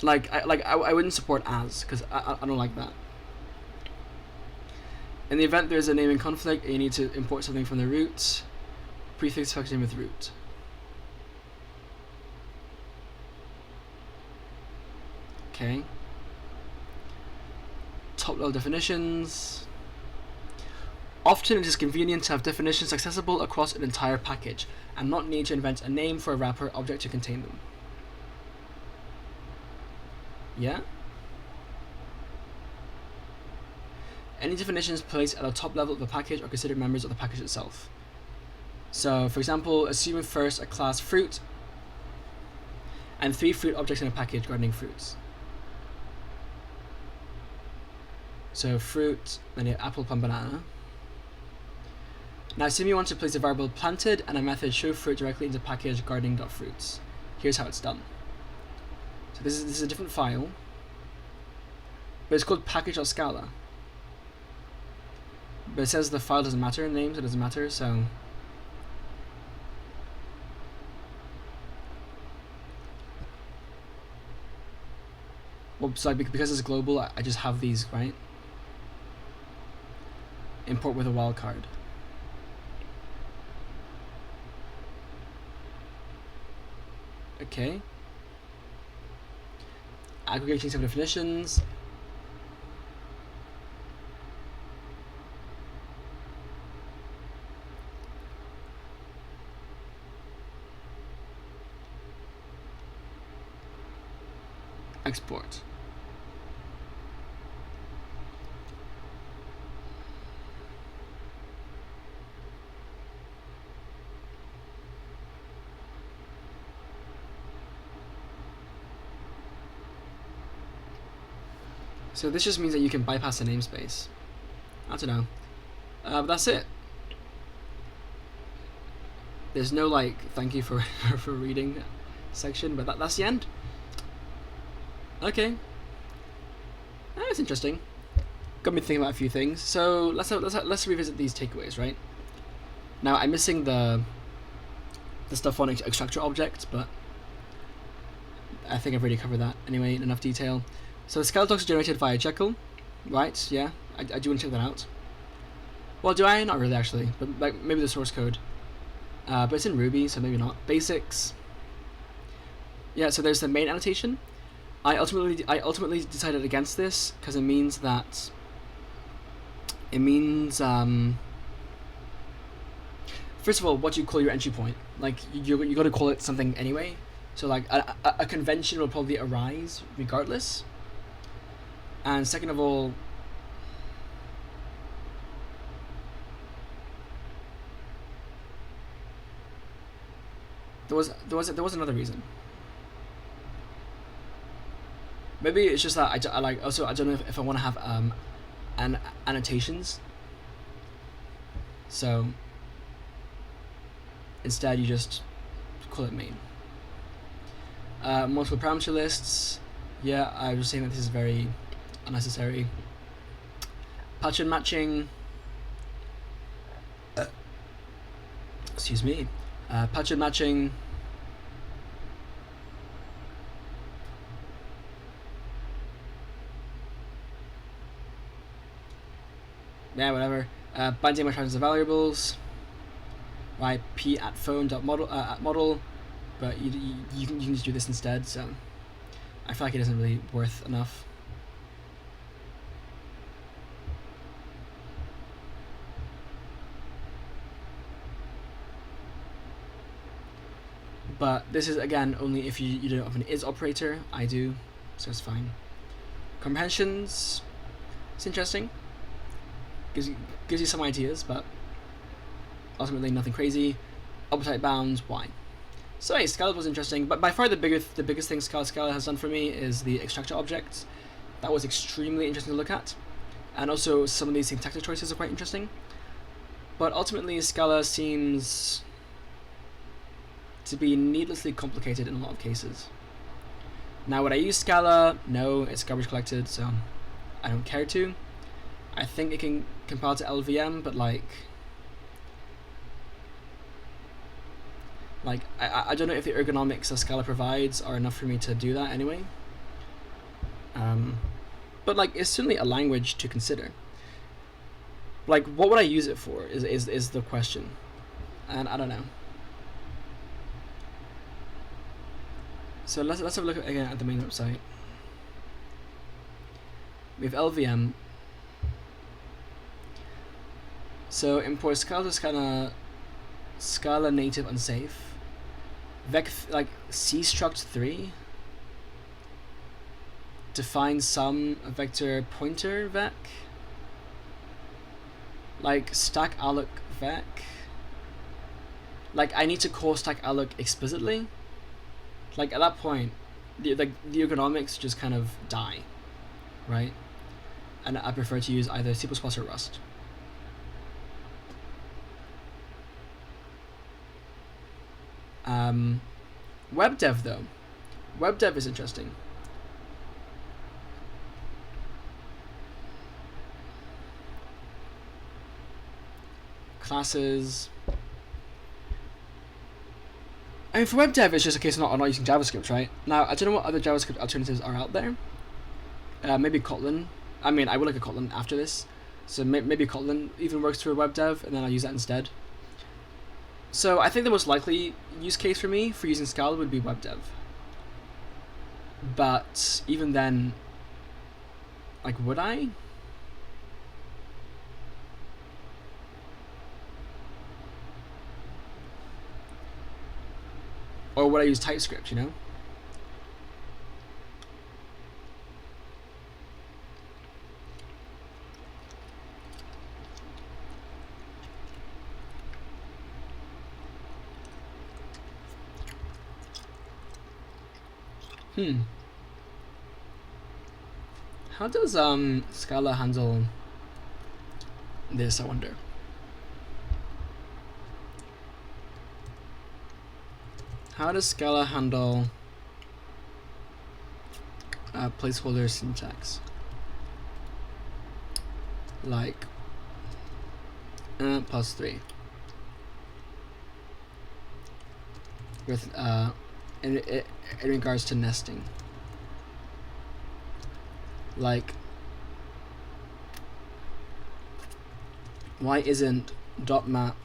I wouldn't support as, because I don't like that. In the event there's a naming conflict, you need to import something from the root. Prefix function with root. Okay. Top level definitions. Often it is convenient to have definitions accessible across an entire package and not need to invent a name for a wrapper object to contain them. Yeah? Any definitions placed at the top level of the package are considered members of the package itself. So, for example, assuming first a class fruit and 3 fruit objects in a package guarding fruits. So fruit, then you have apple, plum, banana. Now assume you want to place a variable planted and a method show fruit directly into package guarding.fruits. Here's how it's done. So this is a different file, but it's called package.scala. But it says the file doesn't matter, names it doesn't matter, so well, so because it's global, I just have these, right? Import with a wildcard. Okay. Aggregating some definitions. Export. So this just means that you can bypass the namespace. I don't know. But that's it. There's no like thank you for for reading section, but that's the end. Okay. That's interesting. Got me thinking about a few things. So let's revisit these takeaways, right? Now I'm missing the stuff on extractor objects, but I think I've already covered that anyway in enough detail. So the Scala docs are generated via Jekyll, right? Yeah, I do want to check that out. Well, do I? Not really, actually, but like maybe the source code. But it's in Ruby, so maybe not. Basics. Yeah, so there's the main annotation. I ultimately decided against this because it means first of all, what do you call your entry point? Like you got to call it something anyway. So like a convention will probably arise regardless. And second of all, there was another reason. Maybe it's just that I don't know if I want to have and annotations. So instead you just call it main. Multiple parameter lists. Yeah, I was saying that this is very unnecessary. Pattern matching. Excuse me. Pattern matching. Yeah, whatever. Binding my patterns of variables. Right, p at phone dot model at model, but you can just do this instead. So I feel like it isn't really worth enough. But this is again only if you don't have an is operator. I do, so it's fine. Comprehensions. It's interesting. Gives you some ideas, but ultimately nothing crazy. Upper bounds, why? So hey, Scala was interesting, but by far the biggest thing Scala has done for me is the extractor objects. That was extremely interesting to look at, and also some of these syntactic choices are quite interesting. But ultimately, Scala seems to be needlessly complicated in a lot of cases. Now, would I use Scala? No, it's garbage collected, so I don't care to. I think it can compile to LVM, but like I don't know if the ergonomics that Scala provides are enough for me to do that anyway. But like it's certainly a language to consider. Like, what would I use it for is the question, and I don't know. So let's have a look again at the main website. We have LVM. So import Scala is kind of Scala native unsafe. Like cstruct 3 define some vector pointer vec. Like stack alloc vec. Like I need to call stack alloc explicitly. Like at that point, the ergonomics just kind of die, right? And I prefer to use either C++ or Rust. Web dev though. Web dev is interesting. Classes. I mean, for web dev, it's just a case of not using JavaScript, right? Now, I don't know what other JavaScript alternatives are out there. Maybe Kotlin. I mean, I would like a Kotlin after this. So maybe Kotlin even works for web dev, and then I'll use that instead. So I think the most likely use case for me for using Scala would be web dev. But even then, like, would I? Or would I use TypeScript, you know? How does Scala handle this, I wonder? How does Scala handle placeholder syntax? Like +3 with in regards to nesting. Like, why isn't .map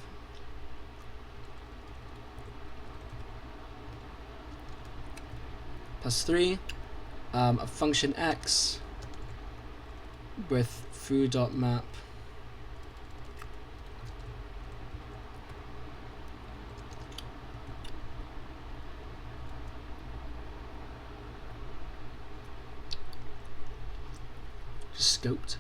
+3 a function x with foo.map scoped?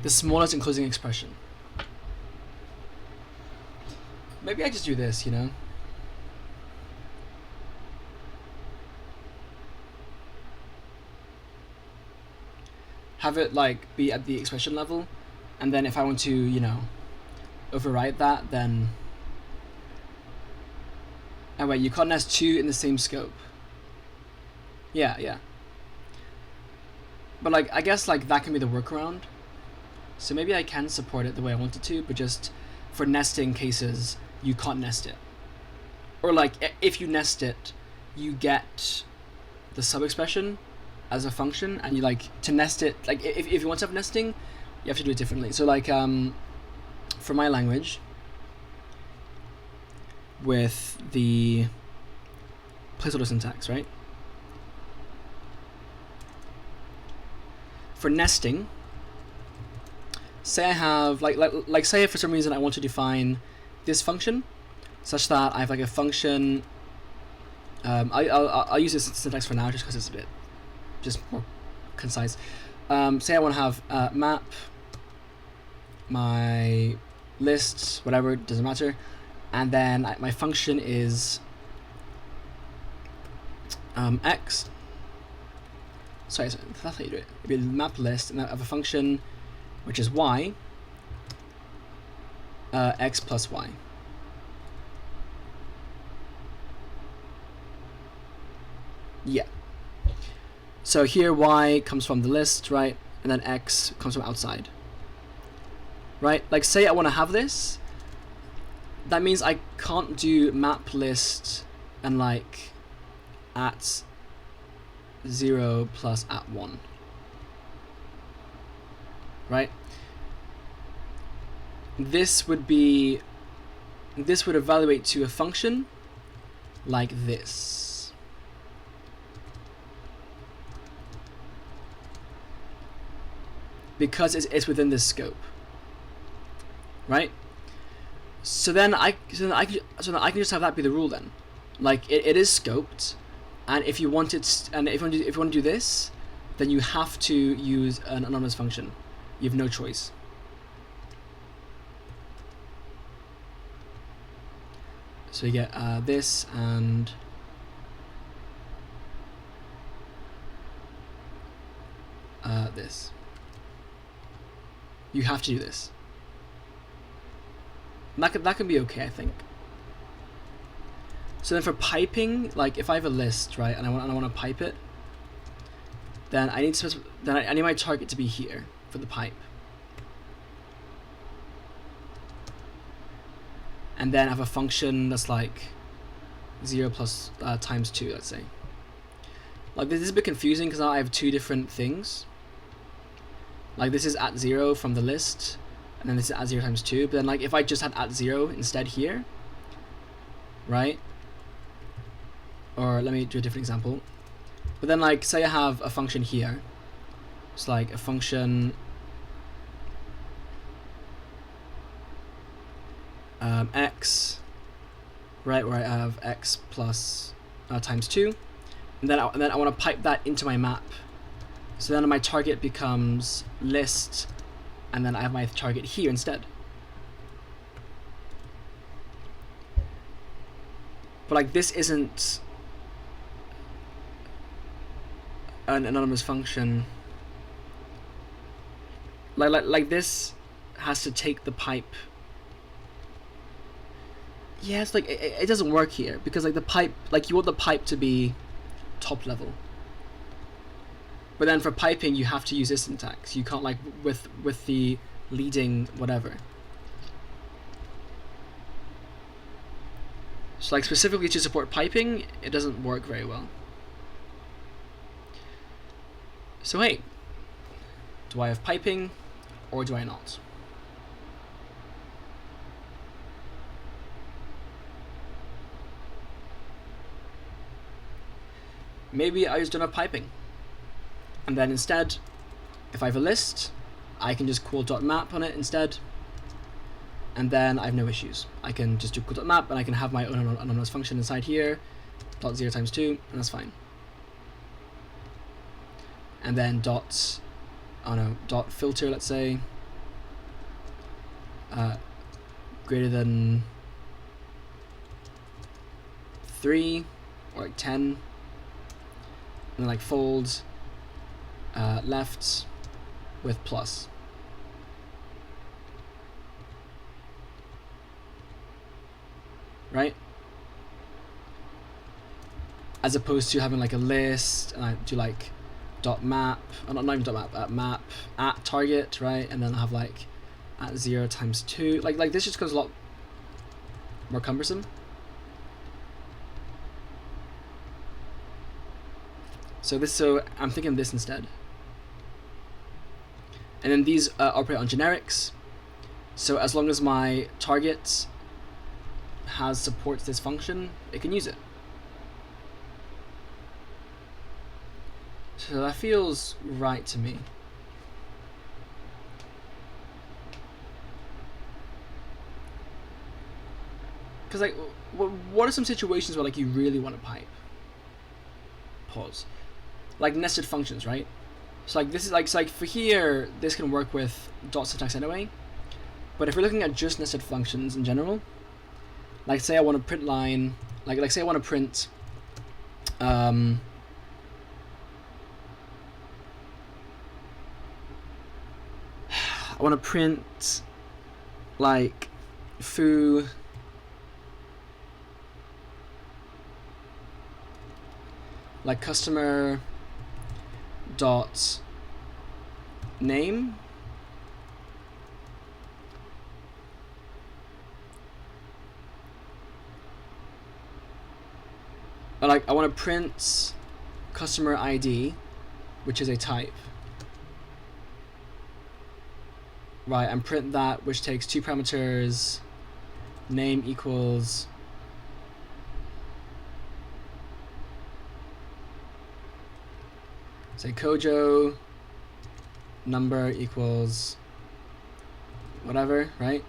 the smallest enclosing expression. Maybe I just do this, you know? Have it like be at the expression level, and then if I want to, you know, override that, then oh wait, you can't nest two in the same scope. Yeah. But like, I guess like that can be the workaround. So maybe I can support it the way I want it to, but just for nesting cases, you can't nest it. Or like, if you nest it, you get the sub-expression as a function, and you like to nest it, like if you want to have nesting, you have to do it differently. So like, for my language, with the placeholder syntax, right? For nesting, say I have like say if for some reason I want to define this function such that I have like a function. I'll use this syntax for now just because it's a bit just more concise. Say I want to have map my lists, whatever, doesn't matter, and then my function is x. Sorry, that's how you do it. It'd be map list, and I have a function which is y, x plus y. Yeah. So here y comes from the list, right? And then x comes from outside. Right? Like say I want to have this. That means I can't do map list and like at 0 plus at 1. Right? This would evaluate to a function like this. Because it's within this scope. Right? So then I can just have that be the rule then. Like it is scoped, and if you want it, and if you want to do this, then you have to use an anonymous function. You have no choice. So you get this and this. You have to do this. And that can be okay, I think. So then for piping, like if I have a list, right, and I want to pipe it, then I need my target to be here for the pipe. And then I have a function that's like 0 plus times 2, let's say. Like this is a bit confusing because now I have two different things. Like this is at 0 from the list, and then this is at 0 times 2. But then like if I just had at 0 instead here, right? Or let me do a different example. But then like say I have a function here. It's like a function x, right, where I have x plus times 2, and then I want to pipe that into my map. So then my target becomes list, and then I have my target here instead. But like this isn't an anonymous function. Like this has to take the pipe. Yeah, it's like it doesn't work here because like the pipe, like you want the pipe to be top level. But then for piping, you have to use this syntax. You can't like with the leading whatever. So like specifically to support piping, it doesn't work very well. So hey, do I have piping or do I not? Maybe I just don't have piping. And then instead, if I have a list, I can just call .map on it instead. And then I have no issues. I can just do call.map and I can have my own anonymous function inside here, .0 times 2, and that's fine. And then dot filter, let's say, greater than 3 or like 10, and then like fold left with plus. Right? As opposed to having like a list, and I do like dot map, or not even dot map, map at target, right? And then I have like at 0 times 2. Like this just goes a lot more cumbersome. So I'm thinking this instead. And then these operate on generics. So as long as my target supports this function, it can use it. So that feels right to me. Because like, what are some situations where like you really want to pipe? Pause. Like nested functions, right? So like this is like, so like for here, this can work with dot syntax anyway. But if we're looking at just nested functions in general, like say I want to print line, like say I want to print, I want to print like foo like customer dot name or like I want to print customer ID, which is a type, right, and print that, which takes 2 parameters, name equals say Kojo, number equals whatever, right?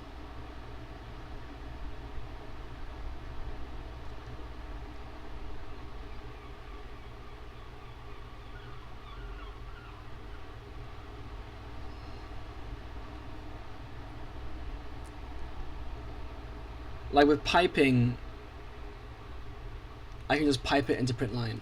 Like with piping, I can just pipe it into print line.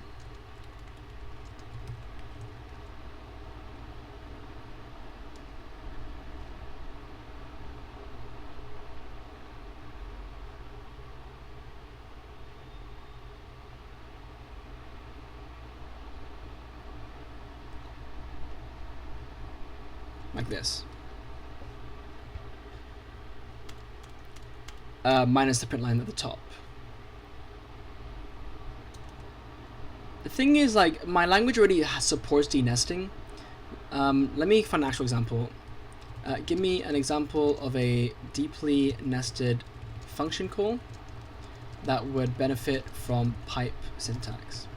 Like this. Minus the print line at the top. The thing is, like, my language already supports denesting. Let me find an actual example. Give me an example of a deeply nested function call that would benefit from pipe syntax.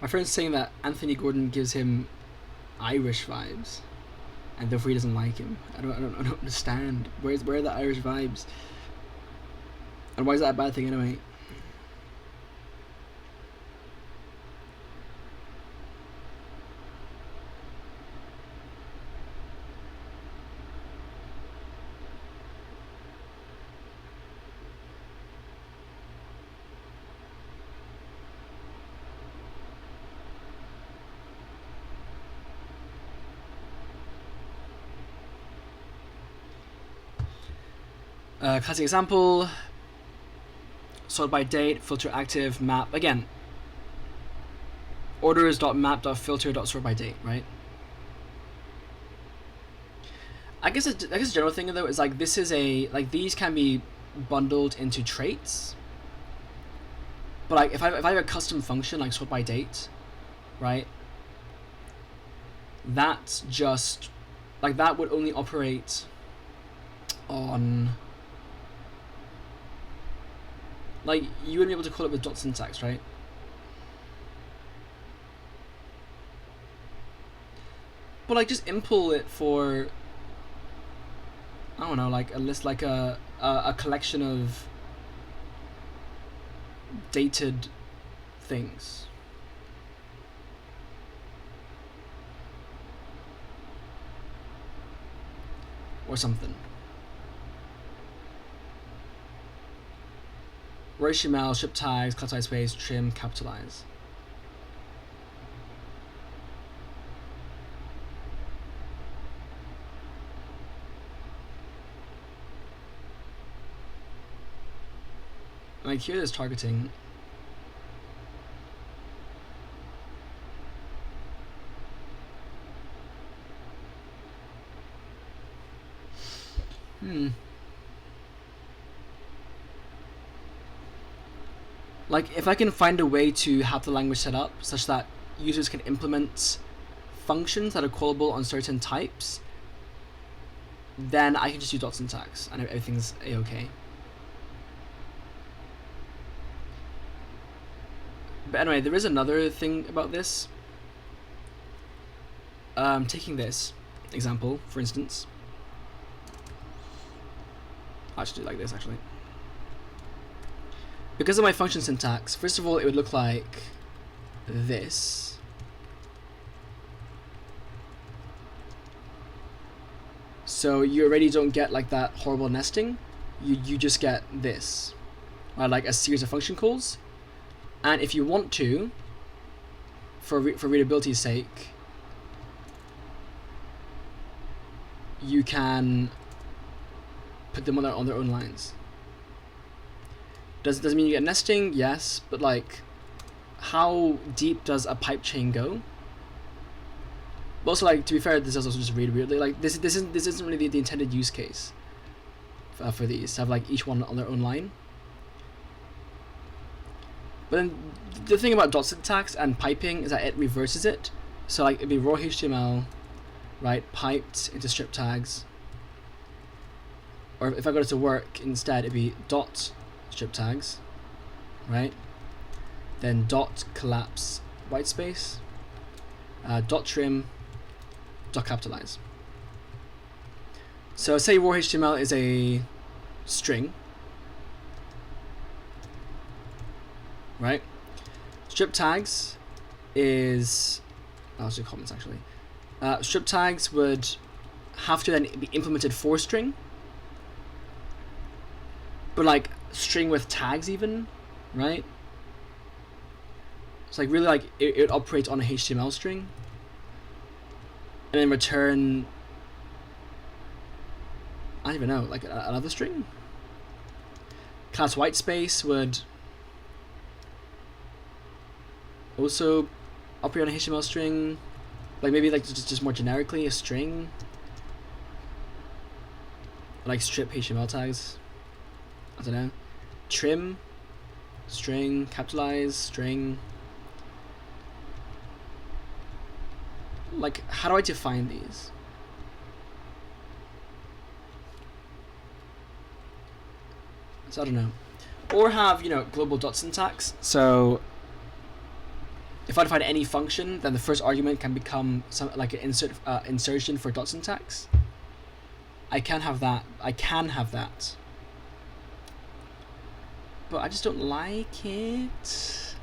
My friend's saying that Anthony Gordon gives him Irish vibes, and therefore he doesn't like him. I don't understand. Where are the Irish vibes? And why is that a bad thing anyway? Classic example, sort by date, filter active, map. Again, orders.map.filter.sort by date, right? I guess a general thing though is like this is like these can be bundled into traits. But like if I have a custom function like sort by date, right? That's just like that would only operate on, like, you wouldn't be able to call it with dot syntax, right? But like, just impl it for, I don't know, like a list, like a collection of dated things. Or something. HTML, strip tags, classified space, trim, capitalize. Like, here there's targeting. Like, if I can find a way to have the language set up such that users can implement functions that are callable on certain types, then I can just do dot syntax and everything's a-okay. But anyway, there is another thing about this. Taking this example, for instance. I should do it like this, actually. Because of my function syntax, first of all, it would look like this. So you already don't get like that horrible nesting. You just get this, like a series of function calls. And if you want to, for readability's sake, you can put them on their own lines. Doesn't mean you get nesting, yes, but like, how deep does a pipe chain go? But also, like, to be fair, this is also just really weirdly, like, this isn't really the intended use case for these, to have like each one on their own line. But then the thing about dot syntax and piping is that it reverses it. So like, it'd be raw HTML, right, piped into strip tags. Or if I got it to work instead, it'd be dot strip tags, right? Then dot collapse white space, dot trim, dot capitalize. So say raw HTML is a string, right? Strip tags is, I'll just do comments actually. Strip tags would have to then be implemented for string, but like string with tags even, right? It's like really like it operates on a HTML string and then return, I don't even know, like another string. Class white space would also operate on a HTML string, like maybe like just more generically a string, like strip HTML tags. I don't know. Trim, string, capitalize, string. Like, how do I define these? So I don't know. Or have, you know, global dot syntax. So if I define any function, then the first argument can become some like an insertion for dot syntax. I can have that. But I just don't like it.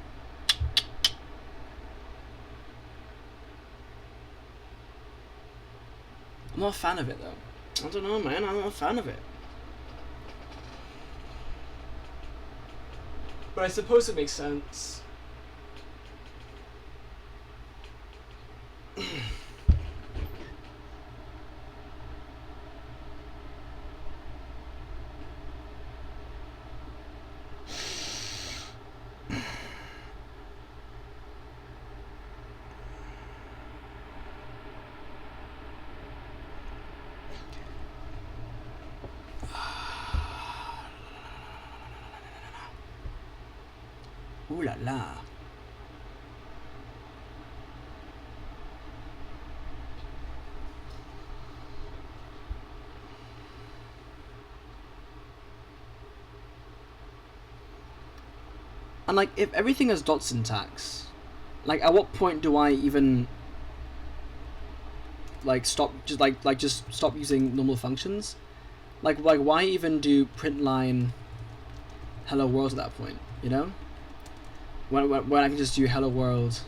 I'm not a fan of it though. I don't know, man. I'm not a fan of it. But I suppose it makes sense. Ooh la la. And like, if everything is dot syntax, like, at what point do I even like stop just stop using normal functions? Like why even do print line hello world at that point? You know, when I can just do hello world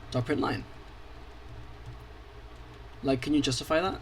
dot print line. Like, can you justify that?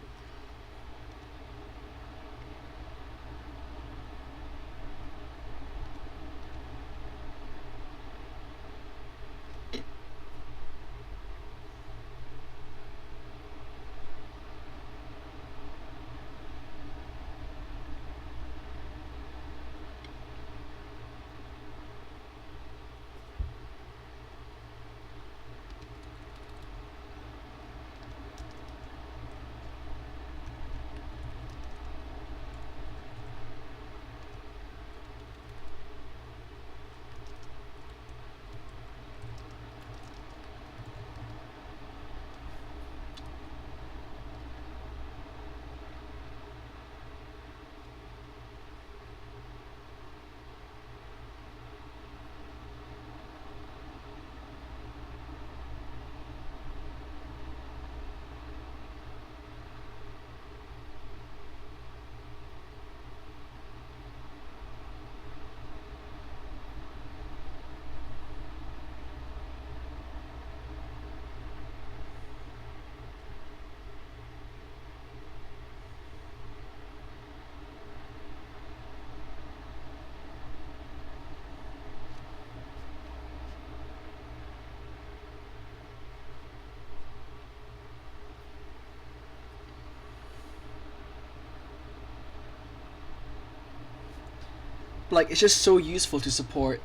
Like, it's just so useful to support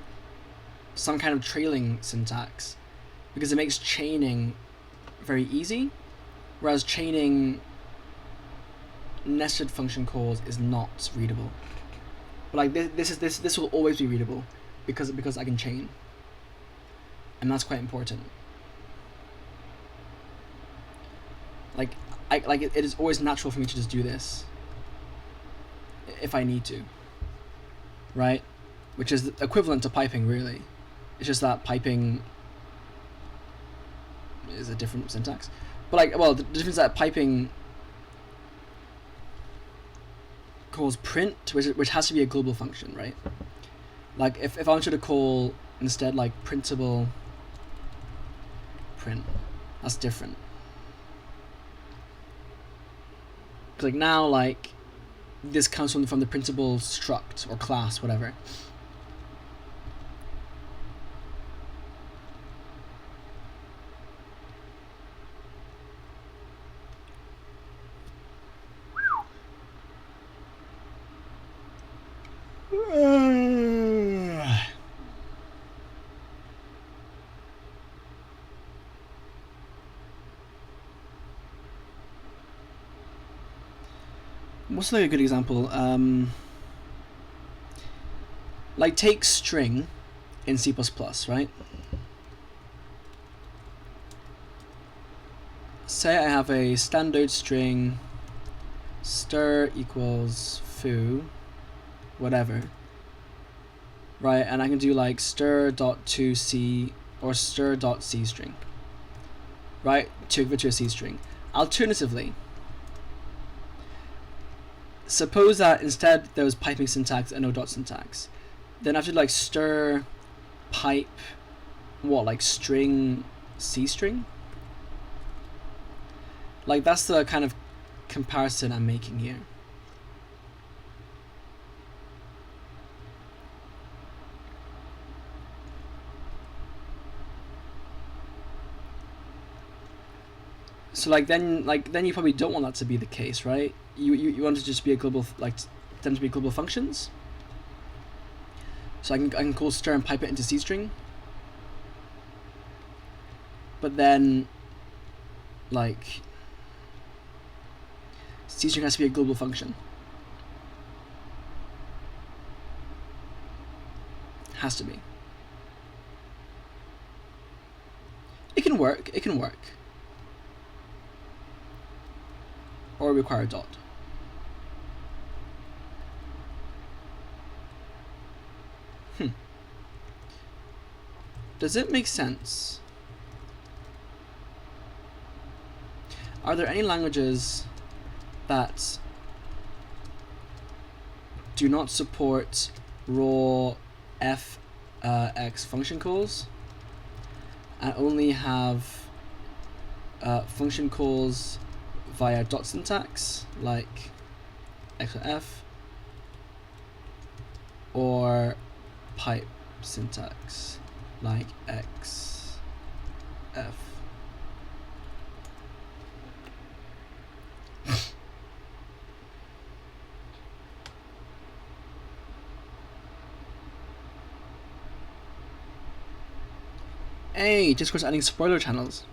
some kind of trailing syntax because it makes chaining very easy, whereas chaining nested function calls is not readable. But like, this will always be readable because I can chain, and that's quite important. Like, it is always natural for me to just do this if I need to, right? Which is equivalent to piping, really. It's just that piping is a different syntax. But like, well, the difference is that piping calls print, which has to be a global function, right? Like, if I wanted to call instead like printable print, that's different. Like, now, like, this comes from the printable struct or class, whatever. What's like a good example? Like, take string in C++, right? Say I have a standard string stir equals foo, whatever, right? And I can do like stir.toC or stir.c string, right? To a C string. Alternatively, suppose that instead there was piping syntax and no dot syntax. Then I have to like stir pipe what, like string C string? Like, that's the kind of comparison I'm making here. So like then you probably don't want that to be the case, right? You want to just be a global, like, them to be global functions. So I can call stir and pipe it into C string. But then, like, C string has to be a global function. Has to be. It can work. It can work. Or require a dot. Does it make sense? Are there any languages that do not support raw f(x) function calls and only have function calls via dot syntax like x or f, or pipe syntax like x f? Hey, Discord's adding spoiler channels.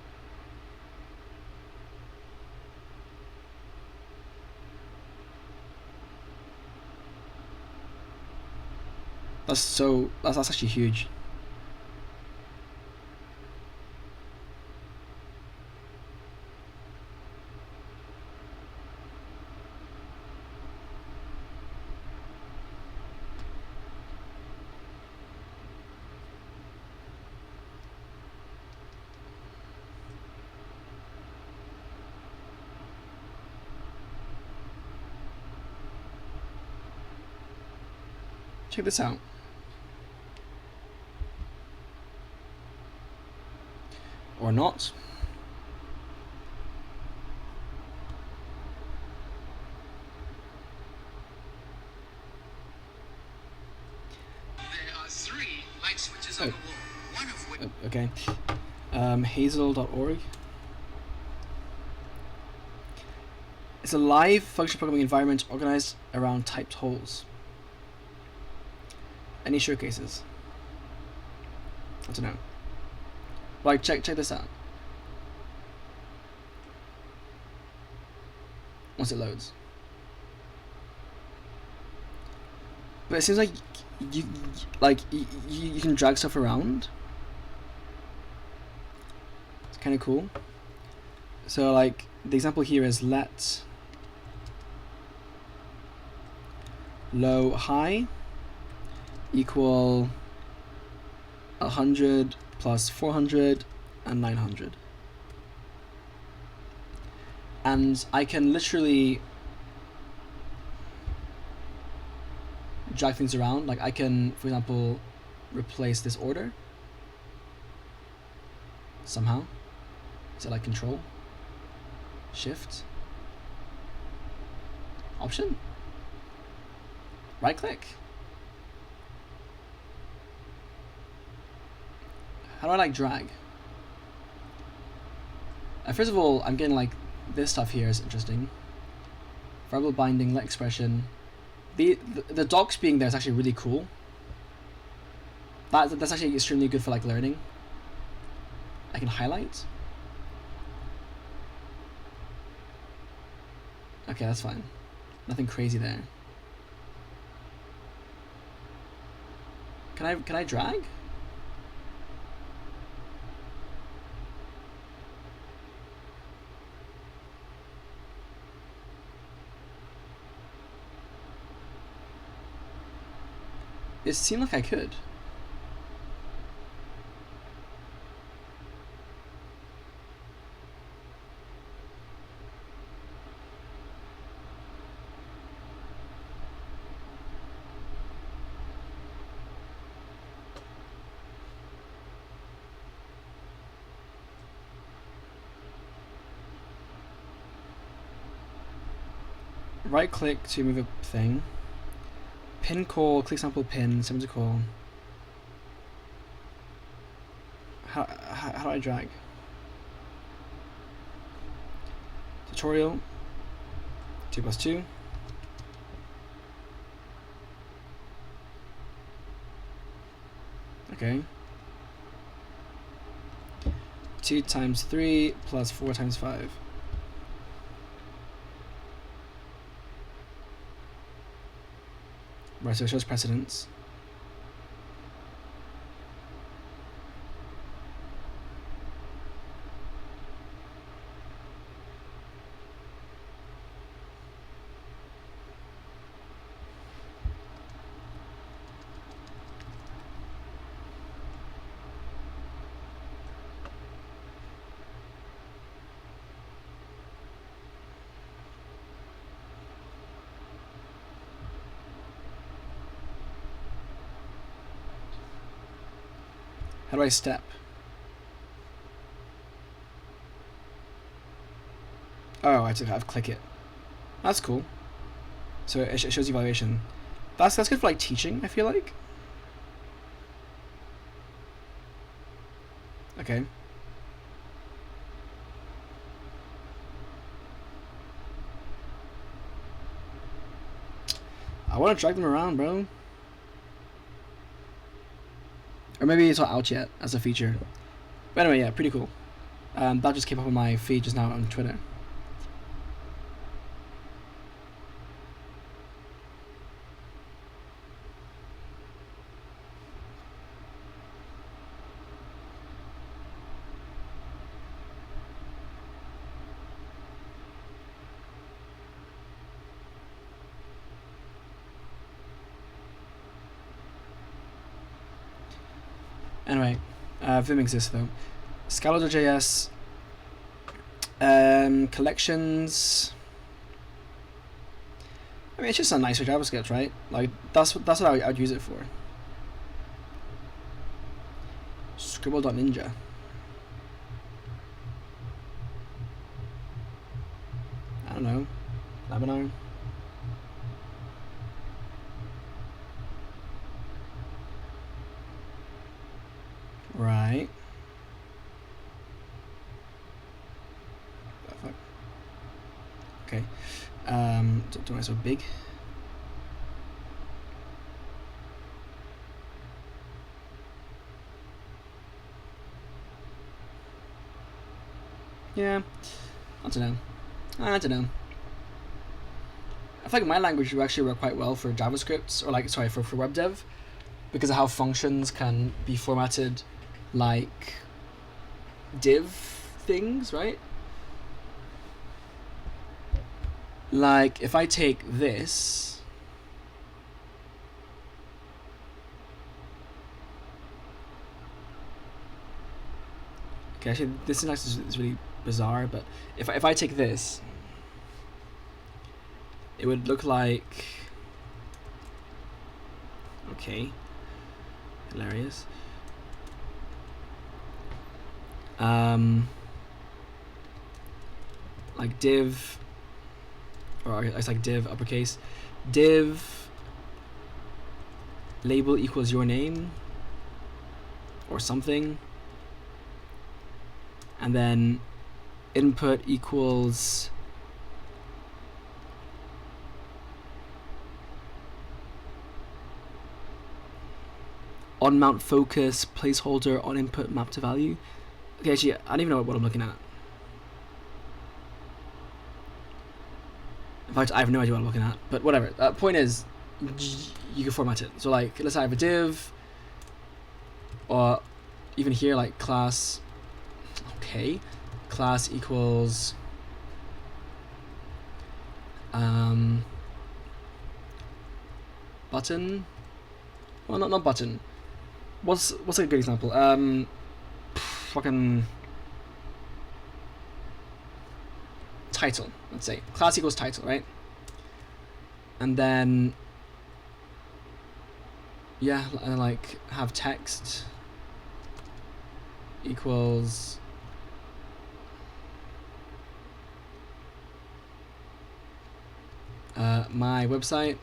That's actually huge. Check this out. Or not. There are 3 light switches on the wall, one of which... Okay. Hazel.org. It's a live function programming environment organized around typed holes. Any showcases? I don't know. Like, check this out. Once it loads. But it seems like you can drag stuff around. It's kind of cool. So like the example here is let low high equal 100 plus 400 and 900. And I can literally drag things around. Like I can, for example, replace this order somehow. So like Control, Shift, Option, right click. How do I like drag? First of all, I'm getting like this stuff here is interesting. Variable binding, let expression. The docs being there is actually really cool. That's actually extremely good for like learning. I can highlight. Okay, that's fine. Nothing crazy there. Can I drag? It seemed like I could. Right click to move a thing. Pin call, click sample pin, send to call. How do I drag? Tutorial 2+2. Okay. 2 times 3 plus 4 times 5. Right, so it shows precedence. How do I step? Oh, I have to click it. That's cool. So it shows evaluation. That's good for like teaching, I feel like. Okay. I want to drag them around, bro. Or maybe it's not out yet as a feature. But anyway, yeah, pretty cool. That just came up on my feed just now on Twitter. Anyway, Vim exists though. Scala.js, collections. I mean, it's just a nicer JavaScript, right? Like that's what I'd use it for. Scribble.ninja. I don't know. Lebanon. Right. Fuck. Okay. Don't I so big? Yeah. I don't know. I feel like my language would actually work quite well for JavaScript, or like, sorry, for web dev, because of how functions can be formatted like div things, right? Like if I take this, okay, actually this syntax is really bizarre, but if I take this, it would look like, okay, hilarious. Like div, or it's like div uppercase, div label equals your name or something, and then input equals on mount focus placeholder on input map to value. Okay, actually, I don't even know what I'm looking at. In fact, I have no idea what I'm looking at, but whatever. Point is, you can format it. So like, let's say I have a div, or even here, like class, okay, class equals, button, well, not button. What's a good example? Fucking title, let's say. Class equals title, right? And then, yeah, and like have text equals my website.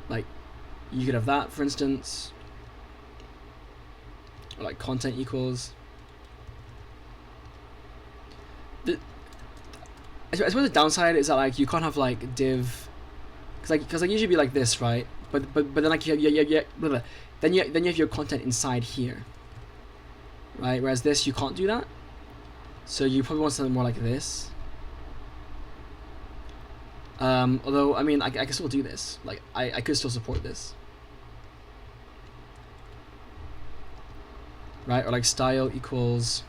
Like, you could have that, for instance, or like content equals. I suppose the downside is that like you can't have like div, because like usually be like this, right? But then like then you have your content inside here, right? Whereas this you can't do that. So you probably want something more like this. Although I mean I can still do this. Like I could still support this, right? Or like style equals.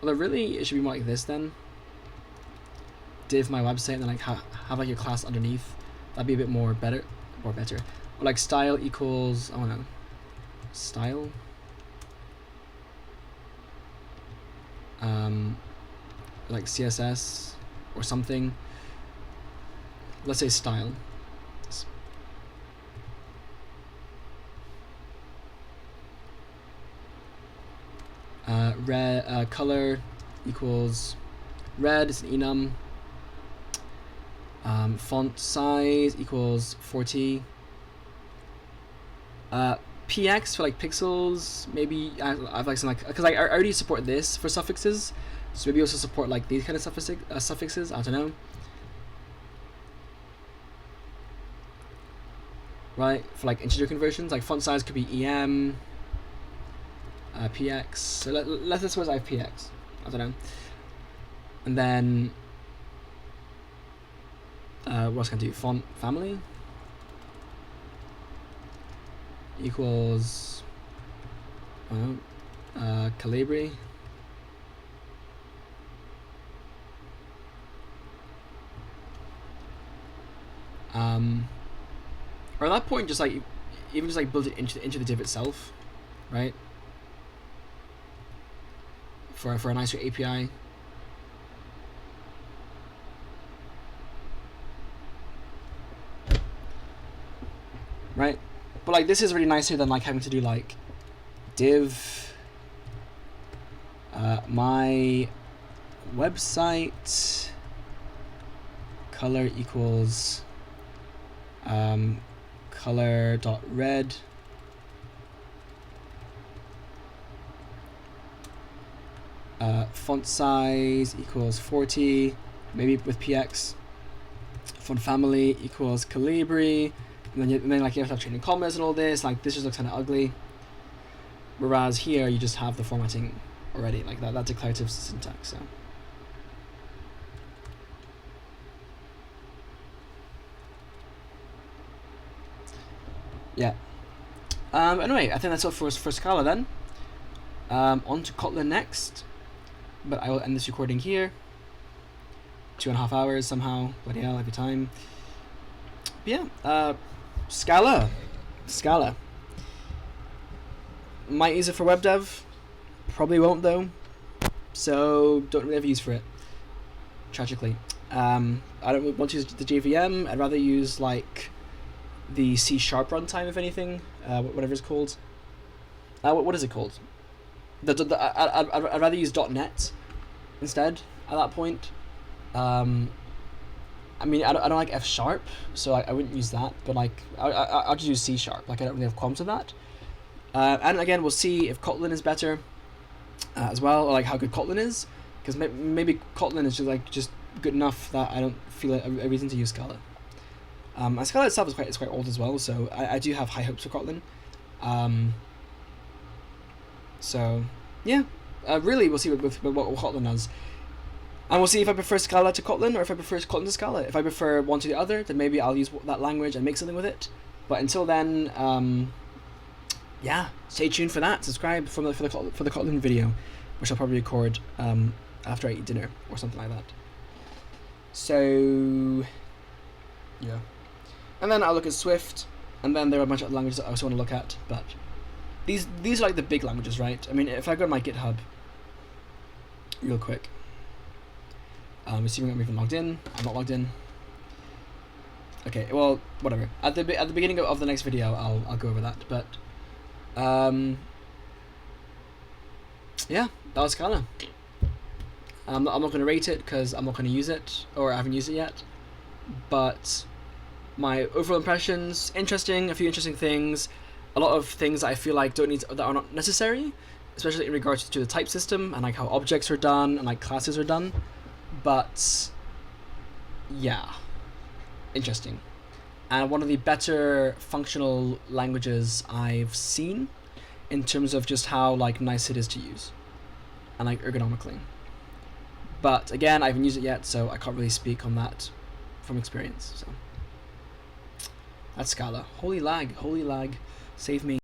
Although really, it should be more like this then. Div my website and then like have like your class underneath. That'd be a bit more better. Or like style equals, I don't know, style. like CSS or something. Let's say style. Red color equals red. It's an enum. Font size equals 40. PX for like pixels. Maybe I've like some like, because I already support this for suffixes, so maybe also support like these kind of suffixes. I don't know. Right, for like integer conversions, like font size could be EM. PX. So let's suppose I have PX. I don't know. And then what's gonna do? Font family equals Calibri. Or at that point, just like even just like build it into the div itself, right? For a nicer API. Right? But like this is really nicer than like having to do like div my website color equals color.red font size equals 40, maybe with PX. Font family equals Calibri, and then like you have to have training commas and all this. Like this just looks kind of ugly. Whereas here you just have the formatting already, like that declarative syntax. So yeah. Anyway, I think that's all for Scala then. On to Kotlin next, but I will end this recording here. 2.5 hours somehow, bloody hell, every time. But yeah, Scala. Might use it for web dev, probably won't though, so don't really have use for it, tragically. I don't want to use the JVM, I'd rather use like the C# runtime, if anything, whatever it's called. What is it called? I'd rather use .NET instead at that point. I mean, I don't like F#, so I wouldn't use that, but like I'll just use C#. Like I don't really have qualms with that. And again, we'll see if Kotlin is better as well, or like how good Kotlin is, because maybe Kotlin is just good enough that I don't feel a reason to use Scala. And Scala itself is quite old as well, so I do have high hopes for Kotlin. So yeah, really we'll see what Kotlin does. And we'll see if I prefer Scala to Kotlin, or if I prefer Kotlin to Scala. If I prefer one to the other, then maybe I'll use that language and make something with it. But until then, yeah, stay tuned for that. Subscribe for the Kotlin video, which I'll probably record after I eat dinner or something like that. So yeah, and then I'll look at Swift, and then there are a bunch of languages I also want to look at. But these are like the big languages, right? I mean, if I go to my GitHub real quick. Assuming I'm even logged in. I'm not logged in. Okay, well, whatever. At the beginning of the next video, I'll go over that. But yeah, that was Scala. I'm not going to rate it because I'm not going to use it, or I haven't used it yet. But my overall impressions, interesting. A few interesting things. A lot of things that I feel like that are not necessary, especially in regards to the type system and like how objects are done and like classes are done. But yeah, interesting, and one of the better functional languages I've seen in terms of just how like nice it is to use and like ergonomically. But again, I haven't used it yet, so I can't really speak on that from experience. So that's Scala. Holy lag, save me.